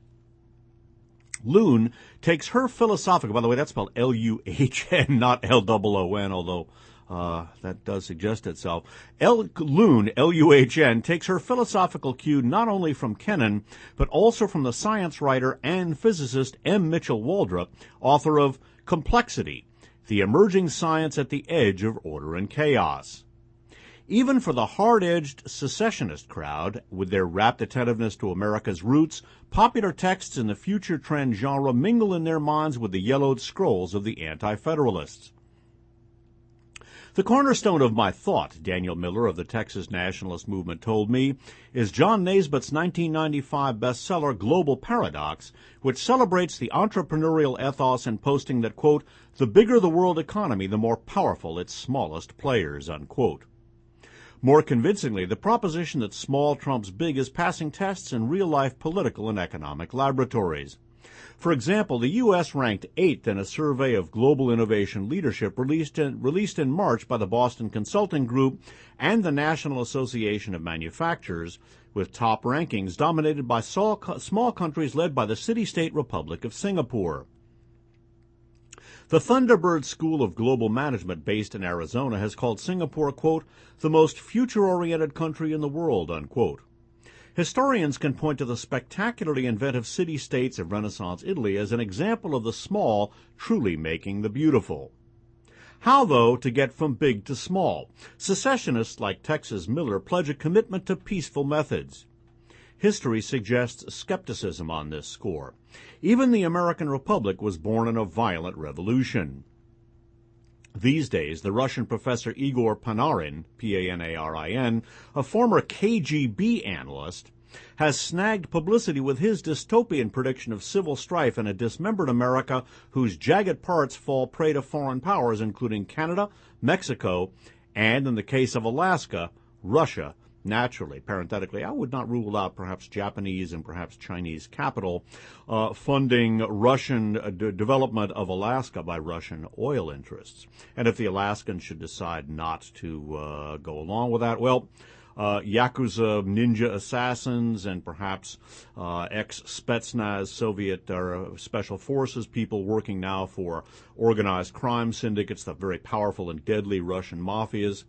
Loon takes her philosophical, by the way, that's spelled L-U-H-N, not L-O-O-N, although that does suggest itself. Loon, L-U-H-N, takes her philosophical cue not only from Kennan, but also from the science writer and physicist M. Mitchell Waldrop, author of Complexity, the emerging science at the edge of order and chaos. Even for the hard-edged secessionist crowd, with their rapt attentiveness to America's roots, popular texts in the future trend genre mingle in their minds with the yellowed scrolls of the Anti-Federalists. The cornerstone of my thought, Daniel Miller of the Texas Nationalist Movement told me, is John Naisbitt's 1995 bestseller Global Paradox, which celebrates the entrepreneurial ethos in posting that, quote, the bigger the world economy, the more powerful its smallest players, unquote. More convincingly, the proposition that small trumps big is passing tests in real-life political and economic laboratories. For example, the U.S. ranked 8th in a survey of global innovation leadership released in March by the Boston Consulting Group and the National Association of Manufacturers, with top rankings dominated by small countries led by the city-state Republic of Singapore. The Thunderbird School of Global Management, based in Arizona, has called Singapore, quote, the most future-oriented country in the world, unquote. Historians can point to the spectacularly inventive city-states of Renaissance Italy as an example of the small truly making the beautiful. How, though, to get from big to small? Secessionists like Texas Miller pledge a commitment to peaceful methods. History suggests skepticism on this score. Even the American Republic was born in a violent revolution. These days, the Russian professor Igor Panarin, P-A-N-A-R-I-N, a former KGB analyst, has snagged publicity with his dystopian prediction of civil strife in a dismembered America whose jagged parts fall prey to foreign powers, including Canada, Mexico, and, in the case of Alaska, Russia. Naturally, parenthetically, I would not rule out perhaps Japanese and perhaps Chinese capital funding Russian development of Alaska by Russian oil interests. And if the Alaskans should decide not to go along with that, well, Yakuza ninja assassins and perhaps ex-Spetsnaz Soviet special forces people working now for organized crime syndicates, the very powerful and deadly Russian mafias,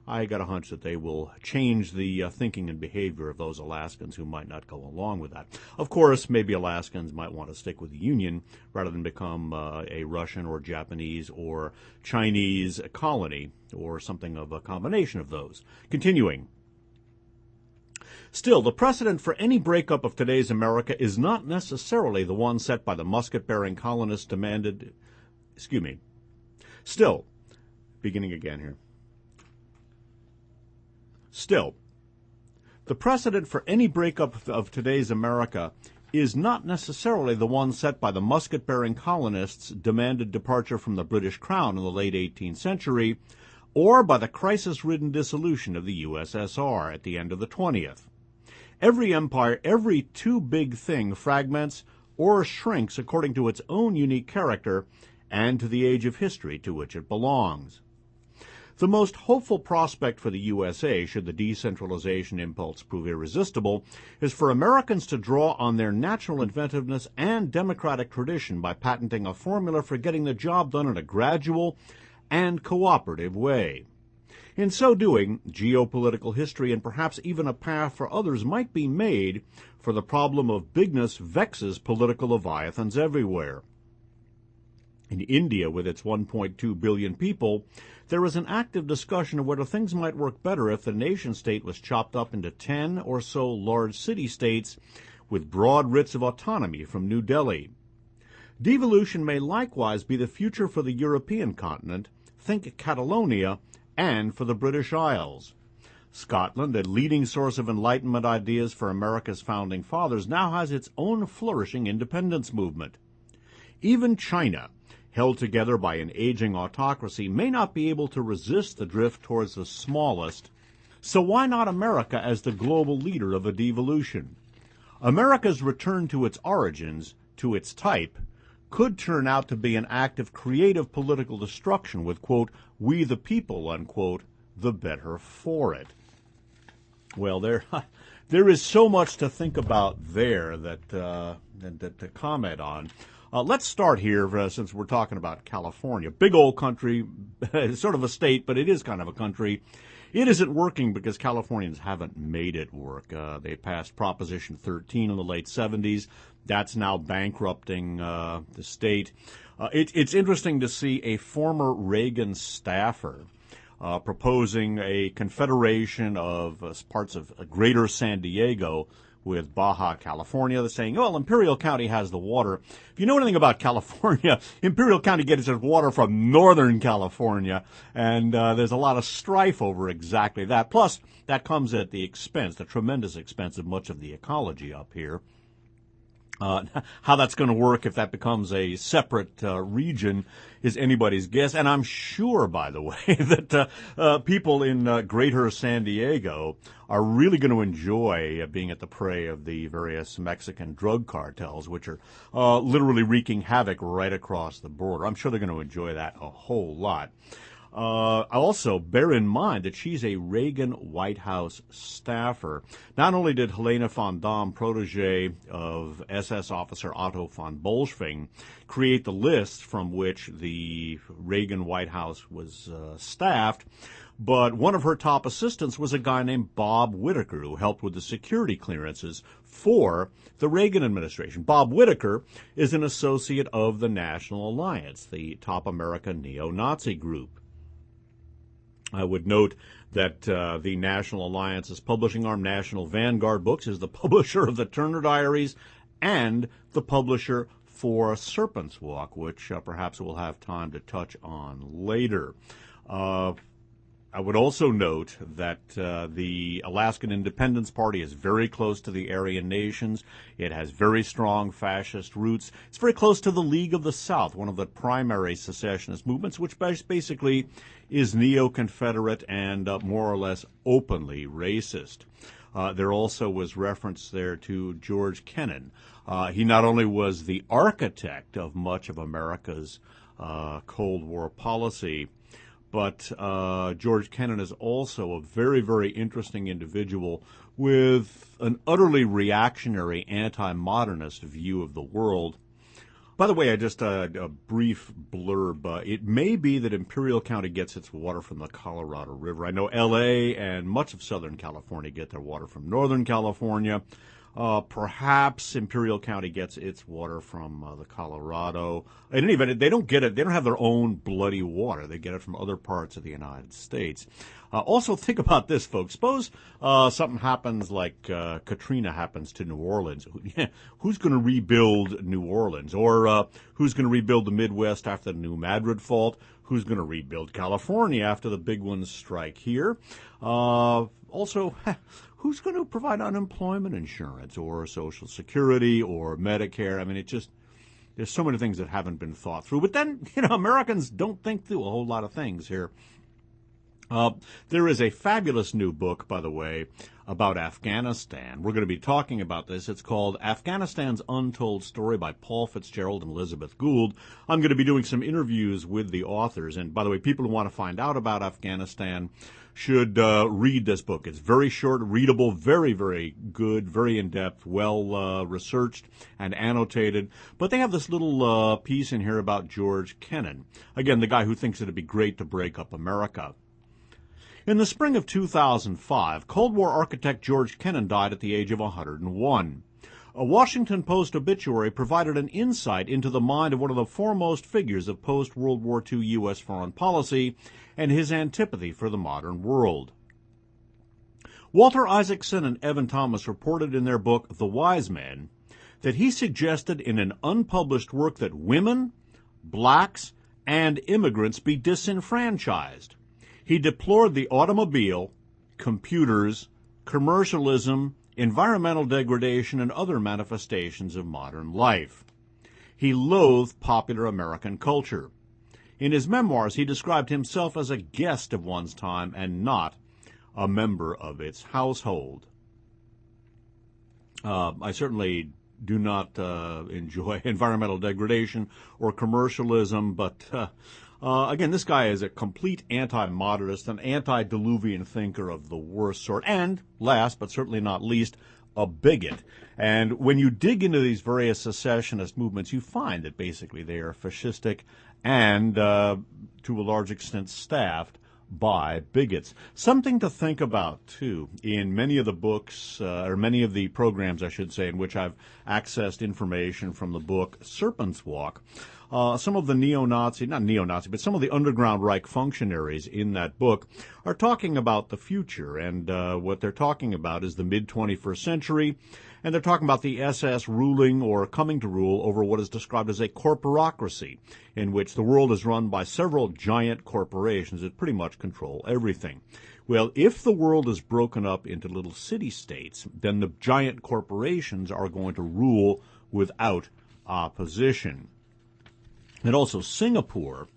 I got a hunch that they will change the thinking and behavior of those Alaskans who might not go along with that. Of course, maybe Alaskans might want to stick with the Union rather than become a Russian or Japanese or Chinese colony or something of a combination of those. Continuing. Still, the precedent for any breakup of today's America is not necessarily the one set by the musket-bearing colonists Still, beginning again here. Still, the precedent for any breakup of today's America is not necessarily the one set by the musket-bearing colonists' demanded departure from the British Crown in the late 18th century, or by the crisis-ridden dissolution of the USSR at the end of the 20th. Every empire, every too big thing fragments or shrinks according to its own unique character and to the age of history to which it belongs. The most hopeful prospect for the USA, should the decentralization impulse prove irresistible, is for Americans to draw on their natural inventiveness and democratic tradition by patenting a formula for getting the job done in a gradual and cooperative way. In so doing, geopolitical history and perhaps even a path for others might be made, for the problem of bigness vexes political leviathans everywhere. In India, with its 1.2 billion people, there is an active discussion of whether things might work better if the nation-state was chopped up into 10 or so large city-states with broad writs of autonomy from New Delhi. Devolution may likewise be the future for the European continent, think Catalonia, and for the British Isles. Scotland, a leading source of Enlightenment ideas for America's founding fathers, now has its own flourishing independence movement. Even China, held together by an aging autocracy, may not be able to resist the drift towards the smallest. So why not America as the global leader of a devolution? America's return to its origins, to its type, could turn out to be an act of creative political destruction with, quote, "we the people," unquote, the better for it. Well, there is so much to think about there that to comment on. Let's start here, since we're talking about California. Big old country, it's sort of a state, but it is kind of a country. It isn't working because Californians haven't made it work. They passed Proposition 13 in the late 70s. That's now bankrupting the state. It's interesting to see a former Reagan staffer proposing a confederation of parts of greater San Diego with Baja California. They're saying, well, Imperial County has the water. If you know anything about California, Imperial County gets its water from Northern California, and there's a lot of strife over exactly that. Plus, that comes at the expense, the tremendous expense of much of the ecology up here. How that's going to work if that becomes a separate region is anybody's guess. And I'm sure, by the way, that people in greater San Diego are really going to enjoy being at the prey of the various Mexican drug cartels, which are literally wreaking havoc right across the border. I'm sure they're going to enjoy that a whole lot. Also, bear in mind that she's a Reagan White House staffer. Not only did Helena von Dahm, protege of SS officer Otto von Bolschwing, create the list from which the Reagan White House was staffed, but one of her top assistants was a guy named Bob Whitaker, who helped with the security clearances for the Reagan administration. Bob Whitaker is an associate of the National Alliance, the top American neo-Nazi group. I would note that the National Alliance's publishing arm, National Vanguard Books, is the publisher of the Turner Diaries and the publisher for Serpent's Walk, which perhaps we'll have time to touch on later. I would also note that the Alaskan Independence Party is very close to the Aryan nations. It has very strong fascist roots. It's very close to the League of the South, one of the primary secessionist movements, which basically is neo-Confederate and more or less openly racist. There also was reference there to George Kennan. He not only was the architect of much of America's Cold War policy, but George Kennan is also a very, very interesting individual with an utterly reactionary, anti-modernist view of the world. By the way, a brief blurb. It may be that Imperial County gets its water from the Colorado River. I know L.A. and much of Southern California get their water from Northern California. Perhaps Imperial County gets its water from the Colorado. In any event, they don't get it. They don't have their own bloody water. They get it from other parts of the United States. Also, think about this, folks. Suppose something happens like Katrina happens to New Orleans. Who's going to rebuild New Orleans? Or who's going to rebuild the Midwest after the New Madrid fault? Who's going to rebuild California after the big ones strike here? Also, who's going to provide unemployment insurance or Social Security or Medicare? I mean, there's so many things that haven't been thought through. But then, Americans don't think through a whole lot of things here. There is a fabulous new book, by the way, about Afghanistan. We're going to be talking about this. It's called Afghanistan's Untold Story by Paul Fitzgerald and Elizabeth Gould. I'm going to be doing some interviews with the authors. And by the way, people who want to find out about Afghanistan should read this book. It's very short, readable, very, very good, very in-depth, well researched and annotated. But they have this little piece in here about George Kennan. Again, the guy who thinks it'd be great to break up America. In the spring of 2005, Cold War architect George Kennan died at the age of 101. A Washington Post obituary provided an insight into the mind of one of the foremost figures of post-World War II U.S. foreign policy and his antipathy for the modern world. Walter Isaacson and Evan Thomas reported in their book, The Wise Men, that he suggested in an unpublished work that women, blacks, and immigrants be disenfranchised. He deplored the automobile, computers, commercialism, environmental degradation, and other manifestations of modern life. He loathed popular American culture. In his memoirs, he described himself as a guest of one's time and not a member of its household. I certainly do not enjoy environmental degradation or commercialism, but again, this guy is a complete anti-modernist, an antediluvian thinker of the worst sort, and last but certainly not least, a bigot. And when you dig into these various secessionist movements, you find that basically they are fascistic and, to a large extent, staffed by bigots. Something to think about, too, in many of the books, or many of the programs, I should say, in which I've accessed information from the book Serpent's Walk. Some of the but some of the Underground Reich functionaries in that book are talking about the future, and what they're talking about is the mid-21st century, and they're talking about the SS ruling or coming to rule over what is described as a corporocracy, in which the world is run by several giant corporations that pretty much control everything. Well, if the world is broken up into little city-states, then the giant corporations are going to rule without opposition. And also Singapore.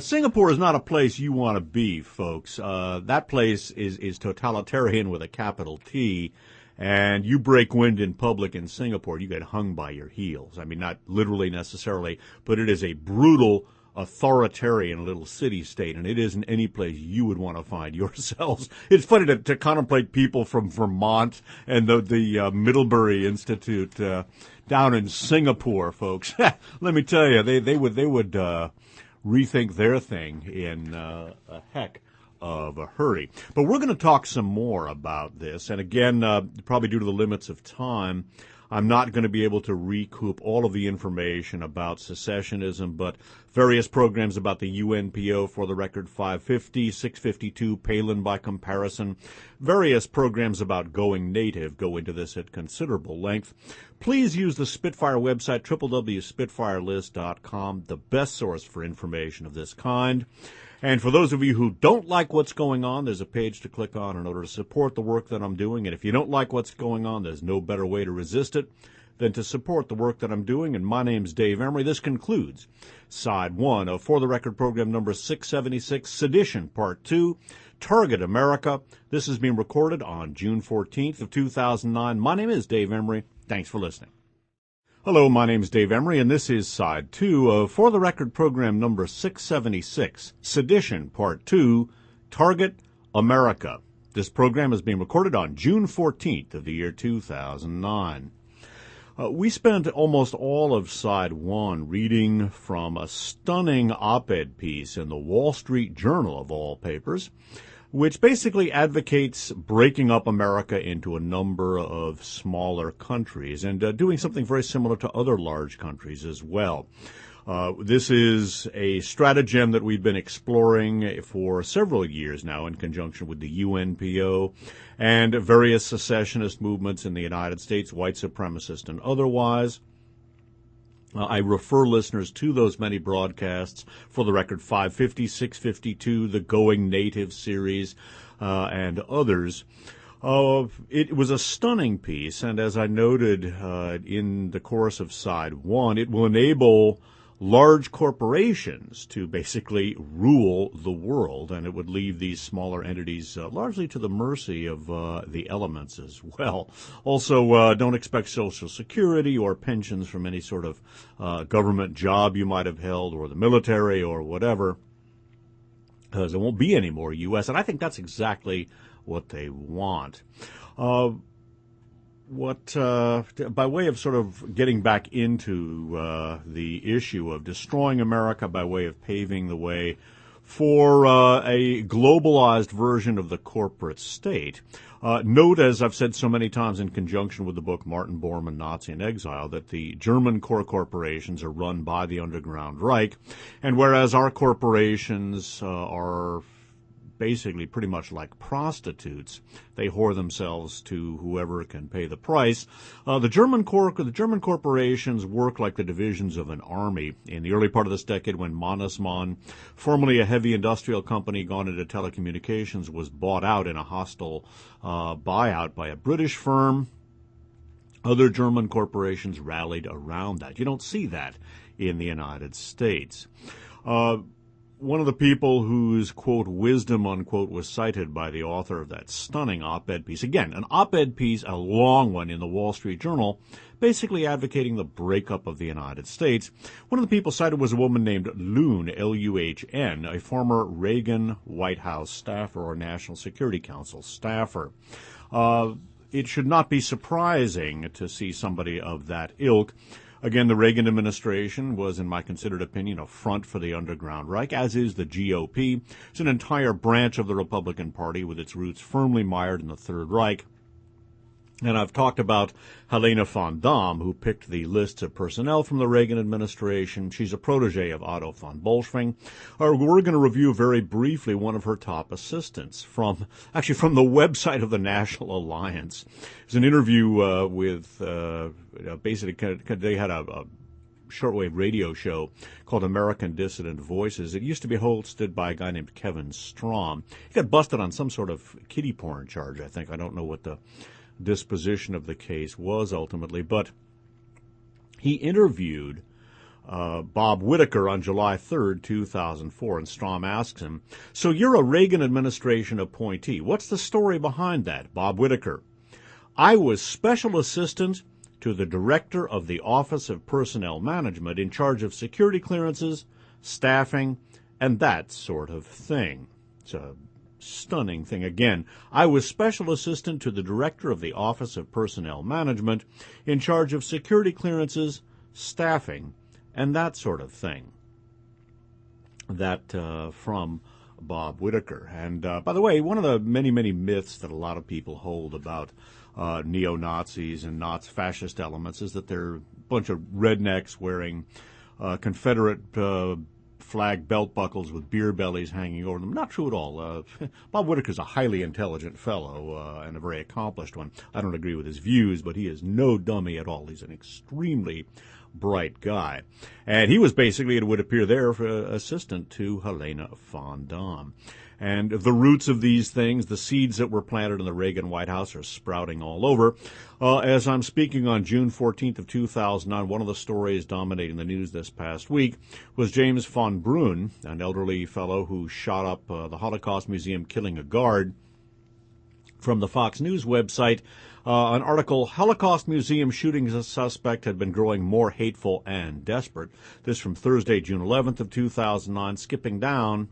Singapore is not a place you want to be, folks. That place is totalitarian with a capital T, and you break wind in public in Singapore, you get hung by your heels. I mean, not literally necessarily, but it is a brutal, authoritarian little city-state, and it isn't any place you would want to find yourselves. It's funny to contemplate people from Vermont and the Middlebury Institute down in Singapore, folks. Let me tell you, they would rethink their thing in a heck of a hurry. But we're going to talk some more about this, and again, probably due to the limits of time, I'm not going to be able to recoup all of the information about secessionism, but various programs about the UNPO, for the record 550, 652, Palin by comparison, various programs about going native go into this at considerable length. Please use the Spitfire website, www.spitfirelist.com, the best source for information of this kind. And for those of you who don't like what's going on, there's a page to click on in order to support the work that I'm doing. And if you don't like what's going on, there's no better way to resist it than to support the work that I'm doing. And my name's Dave Emery. This concludes Side 1 of For the Record program number 676, Sedition, Part 2, Target America. This is being recorded on June 14th of 2009. My name is Dave Emery. Thanks for listening. Hello, my name is Dave Emery, and this is Side 2 of For the Record program number 676, Sedition, Part 2, Target America. This program is being recorded on June 14th of the year 2009. We spent almost all of Side 1 reading from a stunning op-ed piece in the Wall Street Journal, of all papers, which basically advocates breaking up America into a number of smaller countries and doing something very similar to other large countries as well. This is a stratagem that we've been exploring for several years now in conjunction with the UNPO and various secessionist movements in the United States, white supremacist and otherwise. I refer listeners to those many broadcasts, for the record 550, 652, the Going Native series, and others. It was a stunning piece, and as I noted in the course of Side 1, it will enable large corporations to basically rule the world, and it would leave these smaller entities largely to the mercy of the elements as well. Also, don't expect Social Security or pensions from any sort of government job you might have held, or the military or whatever, because there won't be any more U.S., and I think that's exactly what they want. By way of sort of getting back into the issue of destroying America by way of paving the way for a globalized version of the corporate state. Note, as I've said so many times in conjunction with the book Martin Bormann, Nazi in Exile, that the German core corporations are run by the Underground Reich, and whereas our corporations are basically pretty much like prostitutes, they whore themselves to whoever can pay the price. The German corporations work like the divisions of an army. In the early part of this decade, when Mannesmann, formerly a heavy industrial company gone into telecommunications, was bought out in a hostile buyout by a British firm, other German corporations rallied around that. You don't see that in the United States. One of the people whose, quote, wisdom, unquote, was cited by the author of that stunning op-ed piece, again, an op-ed piece, a long one in the Wall Street Journal, basically advocating the breakup of the United States. One of the people cited was a woman named Luhn, L-U-H-N, a former Reagan White House staffer or National Security Council staffer. It should not be surprising to see somebody of that ilk. Again, the Reagan administration was, in my considered opinion, a front for the Underground Reich, as is the GOP. It's an entire branch of the Republican Party with its roots firmly mired in the Third Reich. And I've talked about Helena von Dahm, who picked the lists of personnel from the Reagan administration. She's a protege of Otto von Bolschwing. We're going to review very briefly one of her top assistants from the website of the National Alliance. It's an interview with, basically, they had a shortwave radio show called American Dissident Voices. It used to be hosted by a guy named Kevin Strom. He got busted on some sort of kiddie porn charge, I think. I don't know what the disposition of the case was ultimately, but he interviewed Bob Whitaker on July 3rd, 2004, and Strom asks him, "So you're a Reagan administration appointee. What's the story behind that?" Bob Whitaker: "I was special assistant to the director of the Office of Personnel Management in charge of security clearances, staffing, and that sort of thing." It's a stunning thing. Again, I was special assistant to the director of the Office of Personnel Management in charge of security clearances, staffing, and that sort of thing. That from Bob Whitaker. And by the way, one of the many, many myths that a lot of people hold about neo-Nazis and fascist elements is that they're a bunch of rednecks wearing Confederate flag belt buckles with beer bellies hanging over them. Not true at all. Bob Whitaker's a highly intelligent fellow and a very accomplished one. I don't agree with his views, but he is no dummy at all. He's an extremely bright guy. And he was basically, it would appear there, assistant to Helena von Dahm. And the roots of these things, the seeds that were planted in the Reagan White House, are sprouting all over. As I'm speaking on June 14th of 2009, one of the stories dominating the news this past week was James von Brunn, an elderly fellow who shot up the Holocaust Museum killing a guard. From the Fox News website, an article, "Holocaust Museum shooting suspect had been growing more hateful and desperate." This from Thursday, June 11th of 2009, skipping down.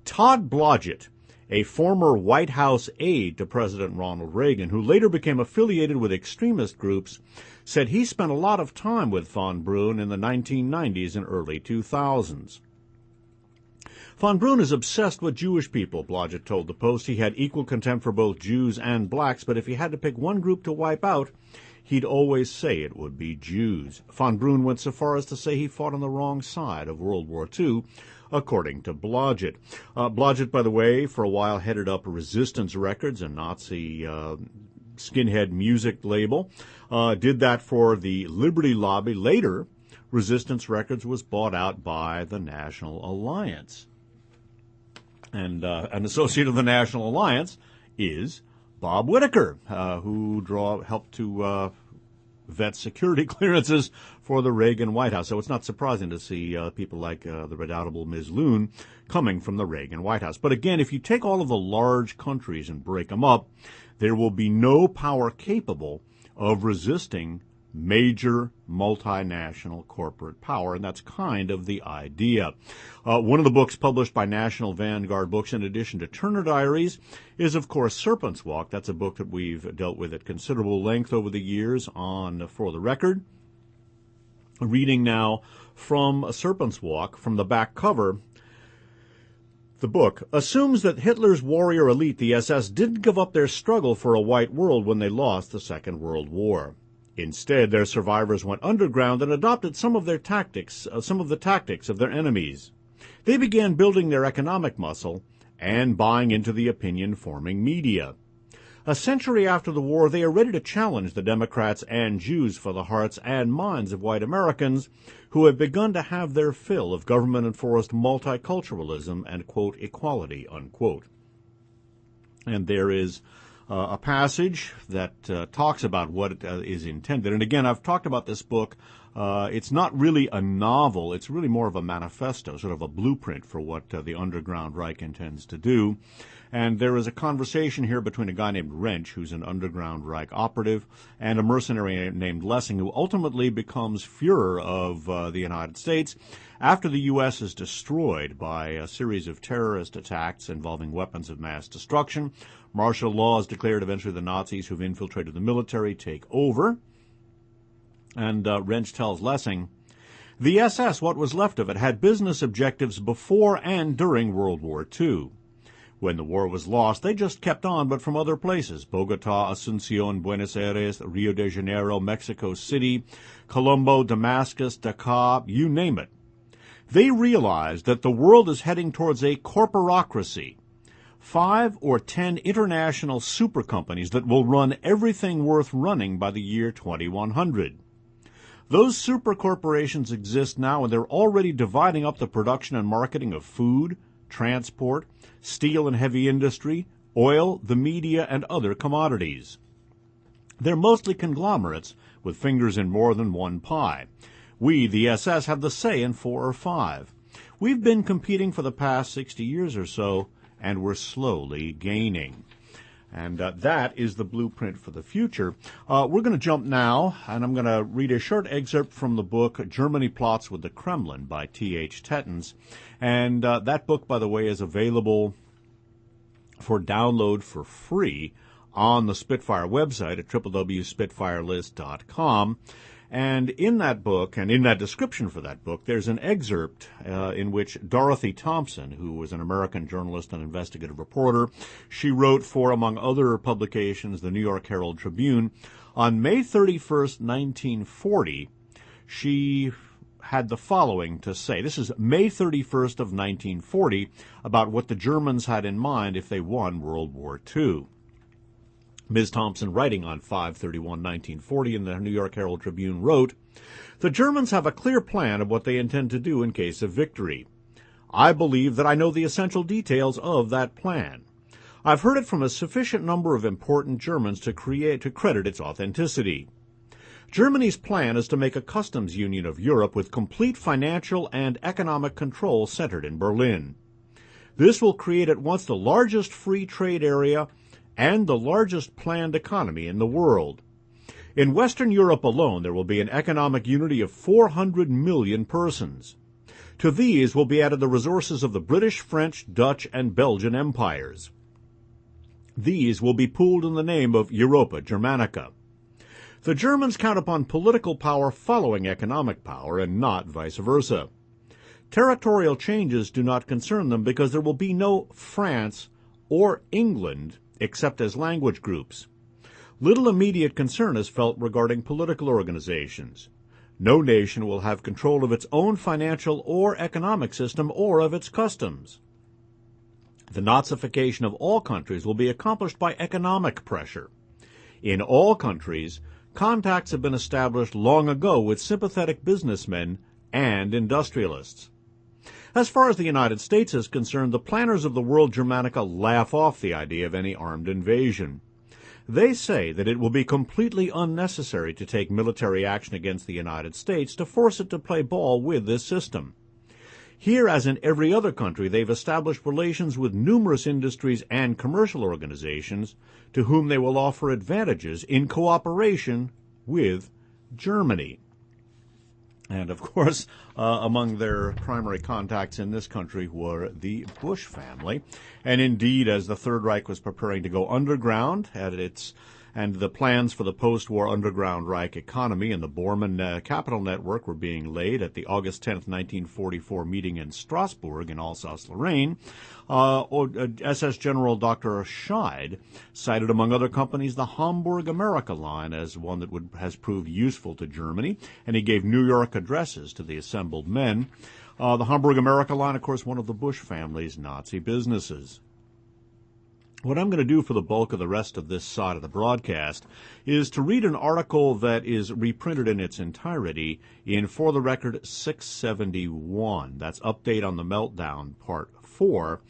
Todd Blodgett, a former White House aide to President Ronald Reagan, who later became affiliated with extremist groups, said he spent a lot of time with von Brunn in the 1990s and early 2000s. Von Brunn is obsessed with Jewish people, Blodgett told the Post. He had equal contempt for both Jews and blacks, but if he had to pick one group to wipe out, he'd always say it would be Jews. Von Brunn went so far as to say he fought on the wrong side of World War II, according to Blodgett. Blodgett, by the way, for a while headed up Resistance Records, a Nazi skinhead music label. Did that for the Liberty Lobby. Later, Resistance Records was bought out by the National Alliance. And an associate of the National Alliance is Bob Whitaker, who helped to vet security clearances for the Reagan White House. So it's not surprising to see people like the redoubtable Ms. Luhn coming from the Reagan White House. But again, if you take all of the large countries and break them up, there will be no power capable of resisting major multinational corporate power, and that's kind of the idea. One of the books published by National Vanguard Books, in addition to Turner Diaries, is, of course, Serpent's Walk. That's a book that we've dealt with at considerable length over the years on For the Record. Reading now from Serpent's Walk, from the back cover, The book assumes that Hitler's warrior elite, the SS, didn't give up their struggle for a white world when they lost the Second World War. Instead, their survivors went underground and adopted some of the tactics of their enemies. They began building their economic muscle and buying into the opinion-forming media. A century after the war, they are ready to challenge the Democrats and Jews for the hearts and minds of white Americans who have begun to have their fill of government-enforced multiculturalism and, quote, equality, unquote. And there is a passage that talks about what is intended. And again, I've talked about this book. It's not really a novel. It's really more of a manifesto, sort of a blueprint for what the Underground Reich intends to do. And there is a conversation here between a guy named Wrench, who's an Underground Reich operative, and a mercenary named Lessing, who ultimately becomes Fuhrer of the United States after the U.S. is destroyed by a series of terrorist attacks involving weapons of mass destruction. Martial law is declared. Eventually the Nazis who've infiltrated the military take over. And Wrench tells Lessing, the SS, what was left of it, had business objectives before and during World War II. When the war was lost, they just kept on, but from other places: Bogota, Asuncion, Buenos Aires, Rio de Janeiro, Mexico City, Colombo, Damascus, Dakar, you name it. They realized that the world is heading towards a corporocracy, 5 or 10 international super companies that will run everything worth running by the year 2100. Those super corporations exist now, and they're already dividing up the production and marketing of food, transport, steel and heavy industry, oil, the media, and other commodities. They're mostly conglomerates with fingers in more than one pie. We, the SS, have the say in 4 or 5. We've been competing for the past 60 years or so, and we're slowly gaining. And that is the blueprint for the future. We're going to jump now, and I'm going to read a short excerpt from the book Germany Plots with the Kremlin by T.H. Tettens. And that book, by the way, is available for download for free on the Spitfire website at www.spitfirelist.com. And in that book, and in that description for that book, there's an excerpt in which Dorothy Thompson, who was an American journalist and investigative reporter, she wrote for, among other publications, the New York Herald Tribune. On May 31st, 1940, she had the following to say. This is May 31st of 1940, about what the Germans had in mind if they won World War II. Ms. Thompson, writing on 5/31/1940 in the New York Herald Tribune, wrote, "The Germans have a clear plan of what they intend to do in case of victory. I believe that I know the essential details of that plan. I've heard it from a sufficient number of important Germans to credit its authenticity. Germany's plan is to make a customs union of Europe with complete financial and economic control centered in Berlin. This will create at once the largest free trade area and the largest planned economy in the world. In Western Europe alone, there will be an economic unity of 400 million persons. To these will be added the resources of the British, French, Dutch, and Belgian empires. These will be pooled in the name of Europa Germanica. The Germans count upon political power following economic power, and not vice versa. Territorial changes do not concern them because there will be no France or England except as language groups. Little immediate concern is felt regarding political organizations. No nation will have control of its own financial or economic system or of its customs. The Nazification of all countries will be accomplished by economic pressure. In all countries, contacts have been established long ago with sympathetic businessmen and industrialists. As far as the United States is concerned, the planners of the World Germanica laugh off the idea of any armed invasion. They say that it will be completely unnecessary to take military action against the United States to force it to play ball with this system. Here, as in every other country, they've established relations with numerous industries and commercial organizations to whom they will offer advantages in cooperation with Germany. And, of course, among their primary contacts in this country were the Bush family. And indeed, as the Third Reich was preparing to go underground at its and the plans for the post-war Underground Reich economy and the Bormann capital network were being laid at the August 10, 1944 meeting in Strasbourg in Alsace-Lorraine. SS General Dr. Scheid cited, among other companies, the Hamburg America line as one that has proved useful to Germany, and he gave New York addresses to the assembled men. The Hamburg America line, of course, one of the Bush family's Nazi businesses. What I'm going to do for the bulk of the rest of this side of the broadcast is to read an article that is reprinted in its entirety in For the Record 671. That's Update on the Meltdown, Part 4.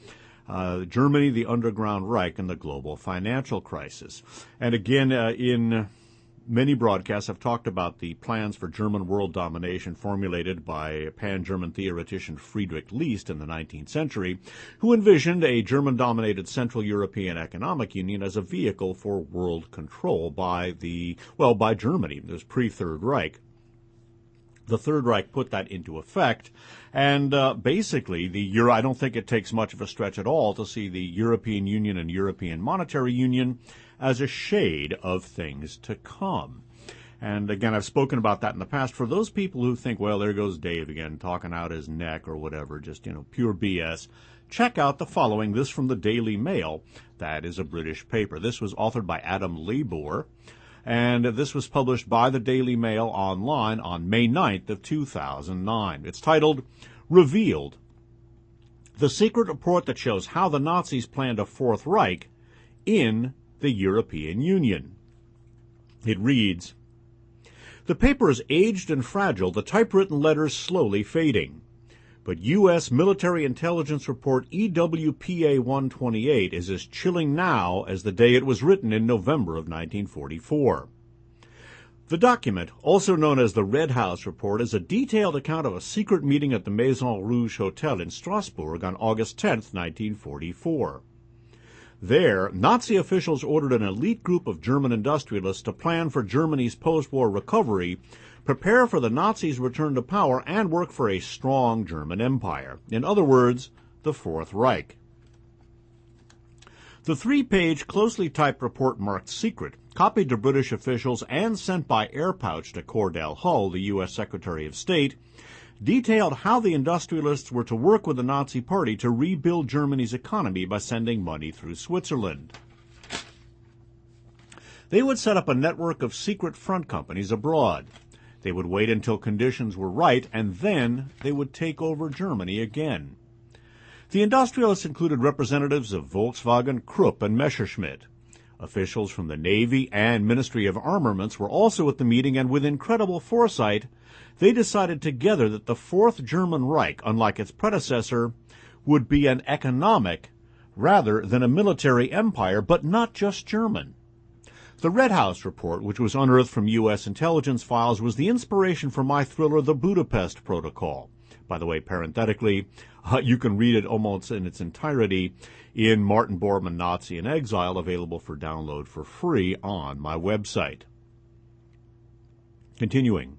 Germany, the Underground Reich, and the Global Financial Crisis. And again, in many broadcasts have talked about the plans for German world domination formulated by pan-German theoretician Friedrich List in the 19th century, who envisioned a German-dominated Central European Economic Union as a vehicle for world control by Germany. It was pre-Third Reich. The Third Reich put that into effect, and basically, I don't think it takes much of a stretch at all to see the European Union and European Monetary Union as a shade of things to come. And again, I've spoken about that in the past. For those people who think, well, there goes Dave again, talking out his neck or whatever, just, pure BS, check out the following. This from the Daily Mail. That is a British paper. This was authored by Adam Libor, and this was published by the Daily Mail online on May 9th of 2009. It's titled, Revealed: The Secret Report That Shows How the Nazis Planned a Fourth Reich in the European Union. It reads, The paper is aged and fragile, the typewritten letters slowly fading. But U.S. military intelligence report EWPA-128 is as chilling now as the day it was written in November of 1944. The document, also known as the Red House Report, is a detailed account of a secret meeting at the Maison Rouge Hotel in Strasbourg on August 10, 1944. There, Nazi officials ordered an elite group of German industrialists to plan for Germany's post-war recovery, prepare for the Nazis' return to power, and work for a strong German empire. In other words, the Fourth Reich. The three-page, closely typed report marked secret, copied to British officials, and sent by air pouch to Cordell Hull, the U.S. Secretary of State, detailed how the industrialists were to work with the Nazi Party to rebuild Germany's economy by sending money through Switzerland. They would set up a network of secret front companies abroad. They would wait until conditions were right, and then they would take over Germany again. The industrialists included representatives of Volkswagen, Krupp, and Messerschmitt. Officials from the Navy and Ministry of Armaments were also at the meeting, and with incredible foresight, they decided together that the Fourth German Reich, unlike its predecessor, would be an economic rather than a military empire, but not just German. The Red House Report, which was unearthed from U.S. intelligence files, was the inspiration for my thriller, The Budapest Protocol. By the way, parenthetically, you can read it almost in its entirety in Martin Bormann, Nazi in Exile, available for download for free on my website. Continuing.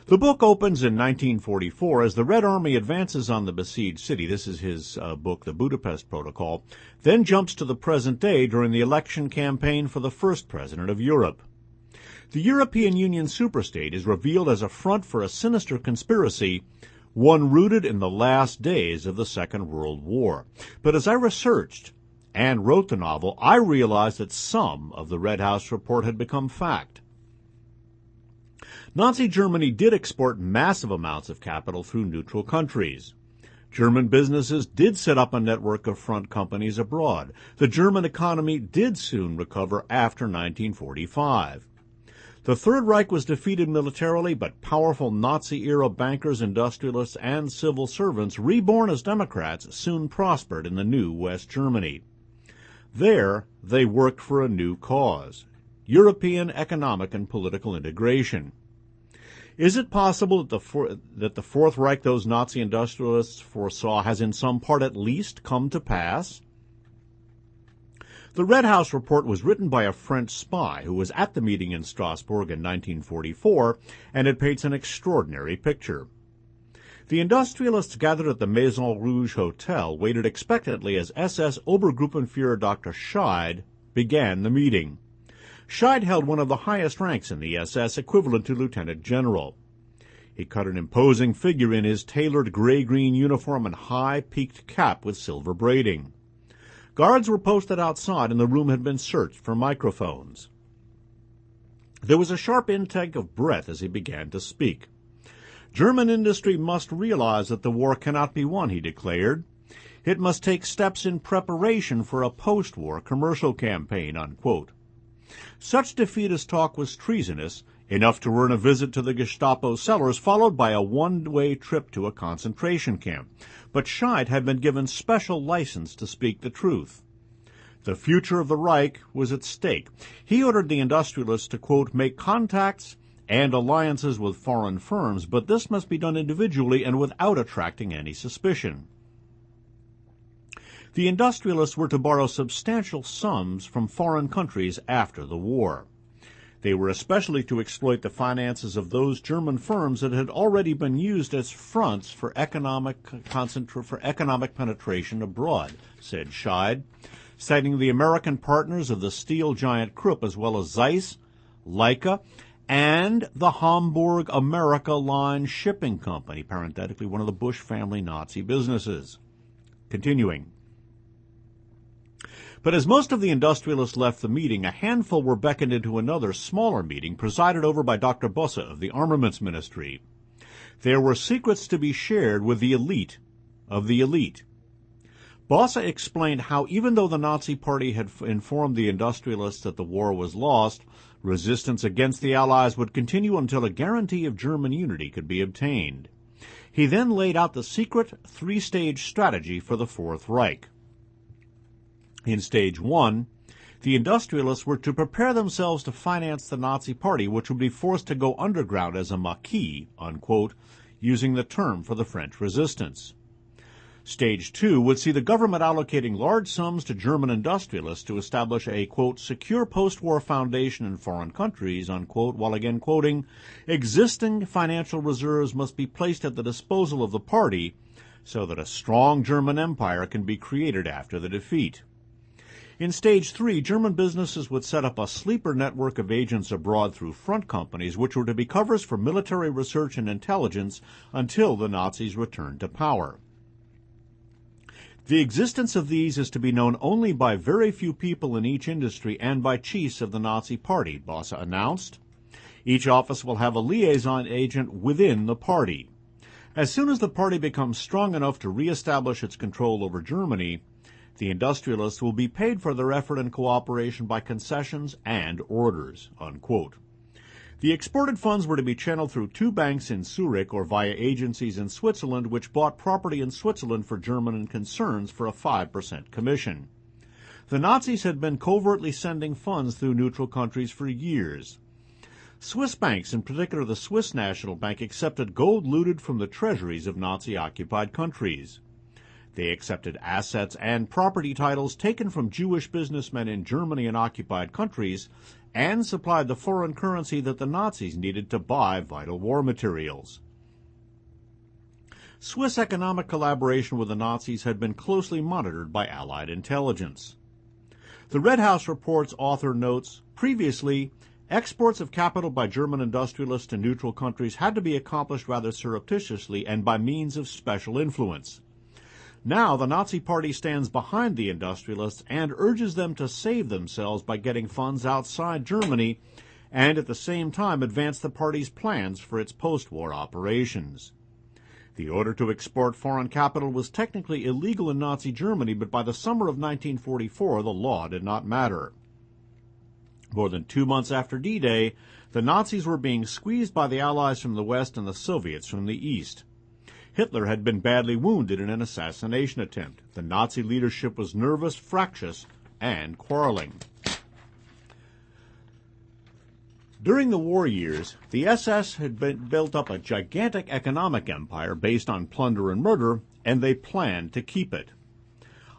The book opens in 1944 as the Red Army advances on the besieged city. This is his book, The Budapest Protocol, then jumps to the present day during the election campaign for the first president of Europe. The European Union superstate is revealed as a front for a sinister conspiracy, one rooted in the last days of the Second World War. But as I researched and wrote the novel, I realized that some of the Red House Report had become fact. Nazi Germany did export massive amounts of capital through neutral countries. German businesses did set up a network of front companies abroad. The German economy did soon recover after 1945. The Third Reich was defeated militarily, but powerful Nazi-era bankers, industrialists, and civil servants, reborn as Democrats, soon prospered in the new West Germany. There, they worked for a new cause: European economic and political integration. Is it possible that the Fourth Reich those Nazi industrialists foresaw has in some part at least come to pass? The Red House Report was written by a French spy who was at the meeting in Strasbourg in 1944, and it paints an extraordinary picture. The industrialists gathered at the Maison Rouge Hotel waited expectantly as SS Obergruppenführer Dr. Scheid began the meeting. Scheid held one of the highest ranks in the SS, equivalent to lieutenant general. He cut an imposing figure in his tailored gray-green uniform and high-peaked cap with silver braiding. Guards were posted outside, and the room had been searched for microphones. There was a sharp intake of breath as he began to speak. German industry must realize that the war cannot be won, he declared. It must take steps in preparation for a post-war commercial campaign, unquote. Such defeatist talk was treasonous, enough to earn a visit to the Gestapo cellars, followed by a one-way trip to a concentration camp. But Scheid had been given special license to speak the truth. The future of the Reich was at stake. He ordered the industrialists to, quote, make contacts and alliances with foreign firms, but this must be done individually and without attracting any suspicion. The industrialists were to borrow substantial sums from foreign countries after the war. They were especially to exploit the finances of those German firms that had already been used as fronts for economic penetration abroad, said Scheid, citing the American partners of the steel giant Krupp as well as Zeiss, Leica, and the Hamburg America Line Shipping Company, parenthetically one of the Bush family Nazi businesses. Continuing. But as most of the industrialists left the meeting, a handful were beckoned into another, smaller meeting presided over by Dr. Bosse of the Armaments Ministry. There were secrets to be shared with the elite of the elite. Bosse explained how even though the Nazi Party had informed the industrialists that the war was lost, resistance against the Allies would continue until a guarantee of German unity could be obtained. He then laid out the secret three-stage strategy for the Fourth Reich. In Stage 1, the industrialists were to prepare themselves to finance the Nazi Party, which would be forced to go underground as a maquis, unquote, using the term for the French resistance. Stage 2 would see the government allocating large sums to German industrialists to establish a, quote, secure post-war foundation in foreign countries, unquote, while again quoting, existing financial reserves must be placed at the disposal of the party so that a strong German empire can be created after the defeat. In Stage 3, German businesses would set up a sleeper network of agents abroad through front companies, which were to be covers for military research and intelligence until the Nazis returned to power. The existence of these is to be known only by very few people in each industry and by chiefs of the Nazi Party, Bosse announced. Each office will have a liaison agent within the party. As soon as the party becomes strong enough to reestablish its control over Germany, the industrialists will be paid for their effort and cooperation by concessions and orders, unquote. The exported funds were to be channeled through two banks in Zurich or via agencies in Switzerland which bought property in Switzerland for German concerns for a 5% commission. The Nazis had been covertly sending funds through neutral countries for years. Swiss banks, in particular the Swiss National Bank, accepted gold looted from the treasuries of Nazi-occupied countries. They accepted assets and property titles taken from Jewish businessmen in Germany and occupied countries and supplied the foreign currency that the Nazis needed to buy vital war materials. Swiss economic collaboration with the Nazis had been closely monitored by Allied intelligence. The Red House report's author notes, previously, exports of capital by German industrialists to neutral countries had to be accomplished rather surreptitiously and by means of special influence. Now the Nazi Party stands behind the industrialists and urges them to save themselves by getting funds outside Germany and at the same time advance the party's plans for its post-war operations. The order to export foreign capital was technically illegal in Nazi Germany, but by the summer of 1944 the law did not matter. More than 2 months after D-Day, the Nazis were being squeezed by the Allies from the West and the Soviets from the East. Hitler had been badly wounded in an assassination attempt. The Nazi leadership was nervous, fractious, and quarreling. During the war years, the SS had built up a gigantic economic empire based on plunder and murder, and they planned to keep it.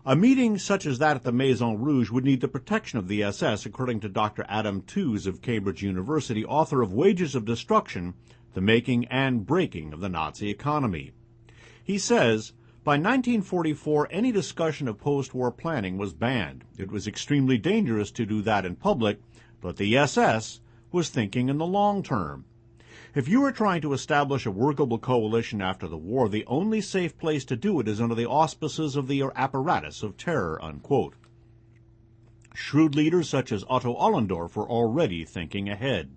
A meeting such as that at the Maison Rouge would need the protection of the SS, according to Dr. Adam Tooze of Cambridge University, author of Wages of Destruction, The Making and Breaking of the Nazi Economy. He says, by 1944, any discussion of post-war planning was banned. It was extremely dangerous to do that in public, but the SS was thinking in the long term. If you were trying to establish a workable coalition after the war, the only safe place to do it is under the auspices of the apparatus of terror, unquote. Shrewd leaders such as Otto Ollendorf were already thinking ahead.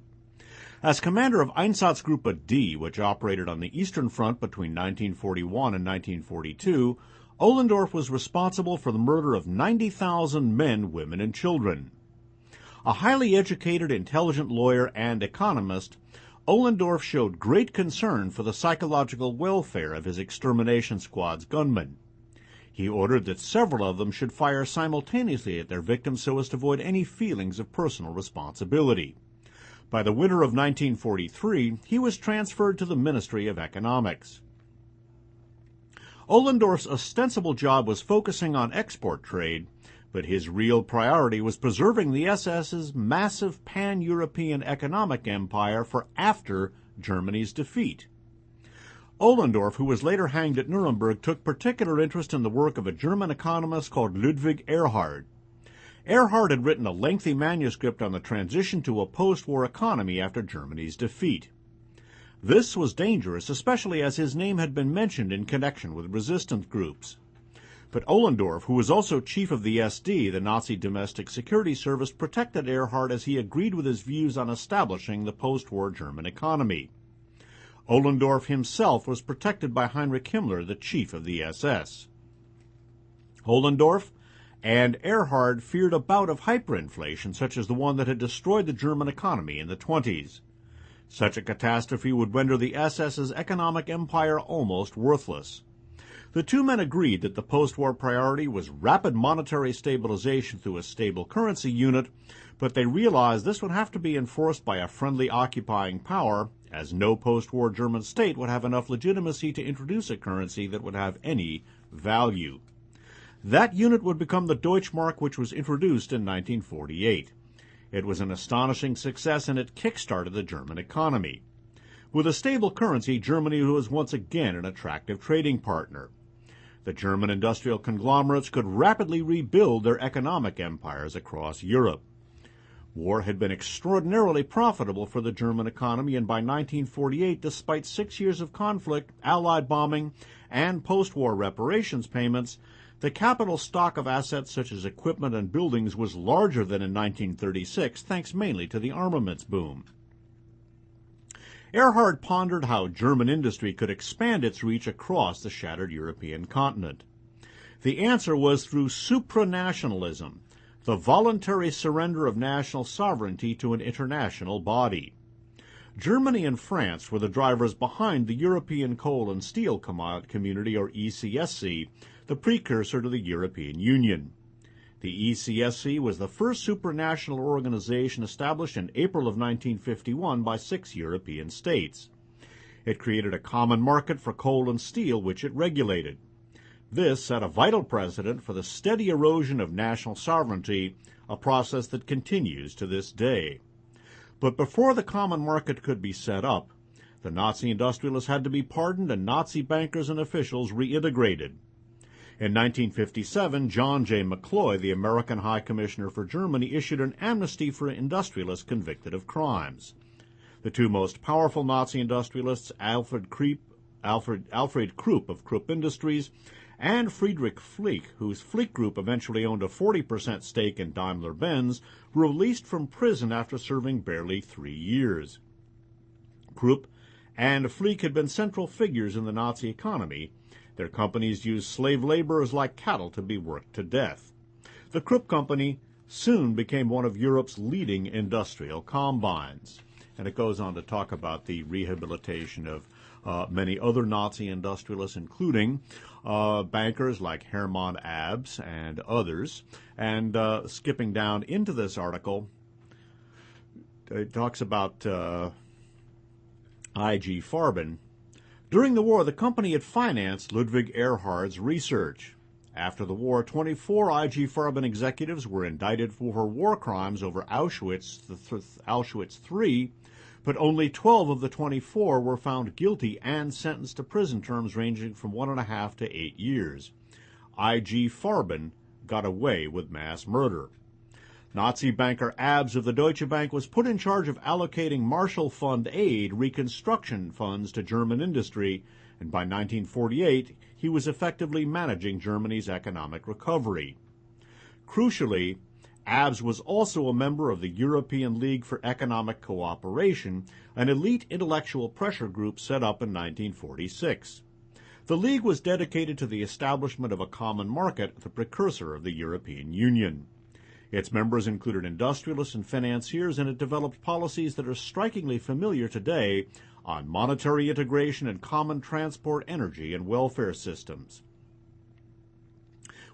As commander of Einsatzgruppe D, which operated on the Eastern Front between 1941 and 1942, Ollendorf was responsible for the murder of 90,000 men, women, and children. A highly educated, intelligent lawyer and economist, Ollendorf showed great concern for the psychological welfare of his extermination squad's gunmen. He ordered that several of them should fire simultaneously at their victims so as to avoid any feelings of personal responsibility. By the winter of 1943, he was transferred to the Ministry of Economics. Ollendorf's ostensible job was focusing on export trade, but his real priority was preserving the SS's massive pan-European economic empire for after Germany's defeat. Ollendorf, who was later hanged at Nuremberg, took particular interest in the work of a German economist called Ludwig Erhard. Erhard had written a lengthy manuscript on the transition to a post-war economy after Germany's defeat. This was dangerous, especially as his name had been mentioned in connection with resistance groups. But Ollendorf, who was also chief of the SD, the Nazi Domestic Security Service, protected Erhard as he agreed with his views on establishing the post-war German economy. Ollendorf himself was protected by Heinrich Himmler, the chief of the SS. Ollendorf and Erhard feared a bout of hyperinflation such as the one that had destroyed the German economy in the 1920s. Such a catastrophe would render the SS's economic empire almost worthless. The two men agreed that the post-war priority was rapid monetary stabilization through a stable currency unit, but they realized this would have to be enforced by a friendly occupying power, as no post-war German state would have enough legitimacy to introduce a currency that would have any value. That unit would become the Deutschmark, which was introduced in 1948. It was an astonishing success, and it kick-started the German economy. With a stable currency, Germany was once again an attractive trading partner. The German industrial conglomerates could rapidly rebuild their economic empires across Europe. War had been extraordinarily profitable for the German economy, and by 1948, despite 6 years of conflict, Allied bombing, and post-war reparations payments, the capital stock of assets such as equipment and buildings was larger than in 1936, thanks mainly to the armaments boom. Erhard pondered how German industry could expand its reach across the shattered European continent. The answer was through supranationalism, the voluntary surrender of national sovereignty to an international body. Germany and France were the drivers behind the European Coal and Steel Community, or ECSC, the precursor to the European Union. The ECSC was the first supranational organization established in April of 1951 by 6 European states. It created a common market for coal and steel, which it regulated. This set a vital precedent for the steady erosion of national sovereignty, a process that continues to this day. But before the common market could be set up, the Nazi industrialists had to be pardoned and Nazi bankers and officials reintegrated. In 1957, John J. McCloy, the American High Commissioner for Germany, issued an amnesty for industrialists convicted of crimes. The two most powerful Nazi industrialists, Alfred Krupp of Krupp Industries, and Friedrich Flick, whose Flick Group eventually owned a 40% stake in Daimler-Benz, were released from prison after serving barely 3 years. Krupp and Flick had been central figures in the Nazi economy. Their companies used slave laborers like cattle to be worked to death. The Krupp Company soon became one of Europe's leading industrial combines. And it goes on to talk about the rehabilitation of many other Nazi industrialists, including bankers like Hermann Abs and others. And skipping down into this article, it talks about I.G. Farben. During the war, the company had financed Ludwig Erhard's research. After the war, 24 I.G. Farben executives were indicted for war crimes over Auschwitz III, but only 12 of the 24 were found guilty and sentenced to prison terms ranging from 1.5 to 8 years. I.G. Farben got away with mass murder. Nazi banker Abs of the Deutsche Bank was put in charge of allocating Marshall Fund aid reconstruction funds to German industry, and by 1948 he was effectively managing Germany's economic recovery. Crucially, Abs was also a member of the European League for Economic Cooperation, an elite intellectual pressure group set up in 1946. The League was dedicated to the establishment of a common market, the precursor of the European Union. Its members included industrialists and financiers, and it developed policies that are strikingly familiar today on monetary integration and common transport, energy, and welfare systems.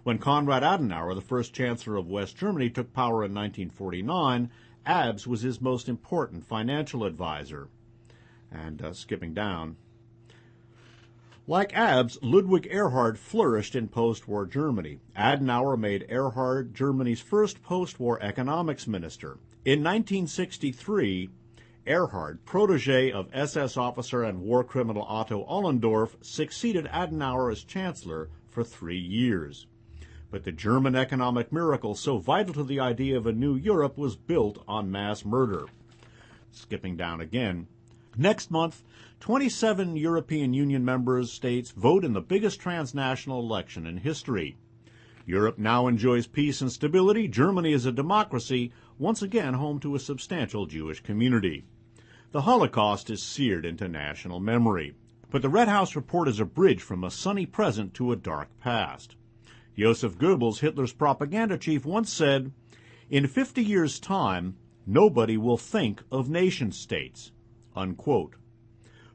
When Konrad Adenauer, the first chancellor of West Germany, took power in 1949, Abs was his most important financial advisor. And skipping down. Like Abs, Ludwig Erhard flourished in post-war Germany. Adenauer made Erhard Germany's first post-war economics minister. In 1963, Erhard, protege of SS officer and war criminal Otto Ollendorf, succeeded Adenauer as chancellor for 3 years. But the German economic miracle, so vital to the idea of a new Europe, was built on mass murder. Skipping down again. Next month, 27 European Union member states vote in the biggest transnational election in history. Europe now enjoys peace and stability. Germany is a democracy, once again home to a substantial Jewish community. The Holocaust is seared into national memory. But the Red House report is a bridge from a sunny present to a dark past. Joseph Goebbels, Hitler's propaganda chief, once said, "In 50 years' time, nobody will think of nation-states." Unquote.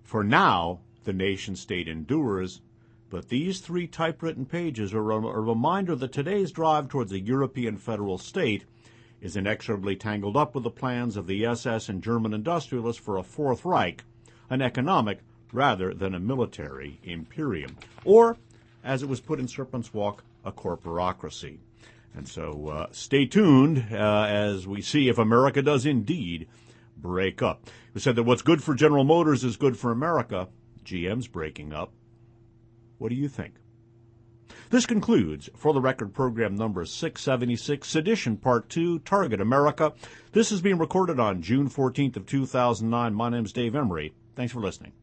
For now, the nation-state endures, but these 3 typewritten pages are a reminder that today's drive towards a European federal state is inexorably tangled up with the plans of the SS and German industrialists for a Fourth Reich, an economic rather than a military imperium, or, as it was put in Serpent's Walk, a corporocracy. And so stay tuned as we see if America does indeed break up. We said that what's good for General Motors is good for America. GM's breaking up. What do you think? This concludes For the Record program number 676, Sedition Part 2, Target America. This is being recorded on June 14th of 2009. My name is Dave Emery. Thanks for listening.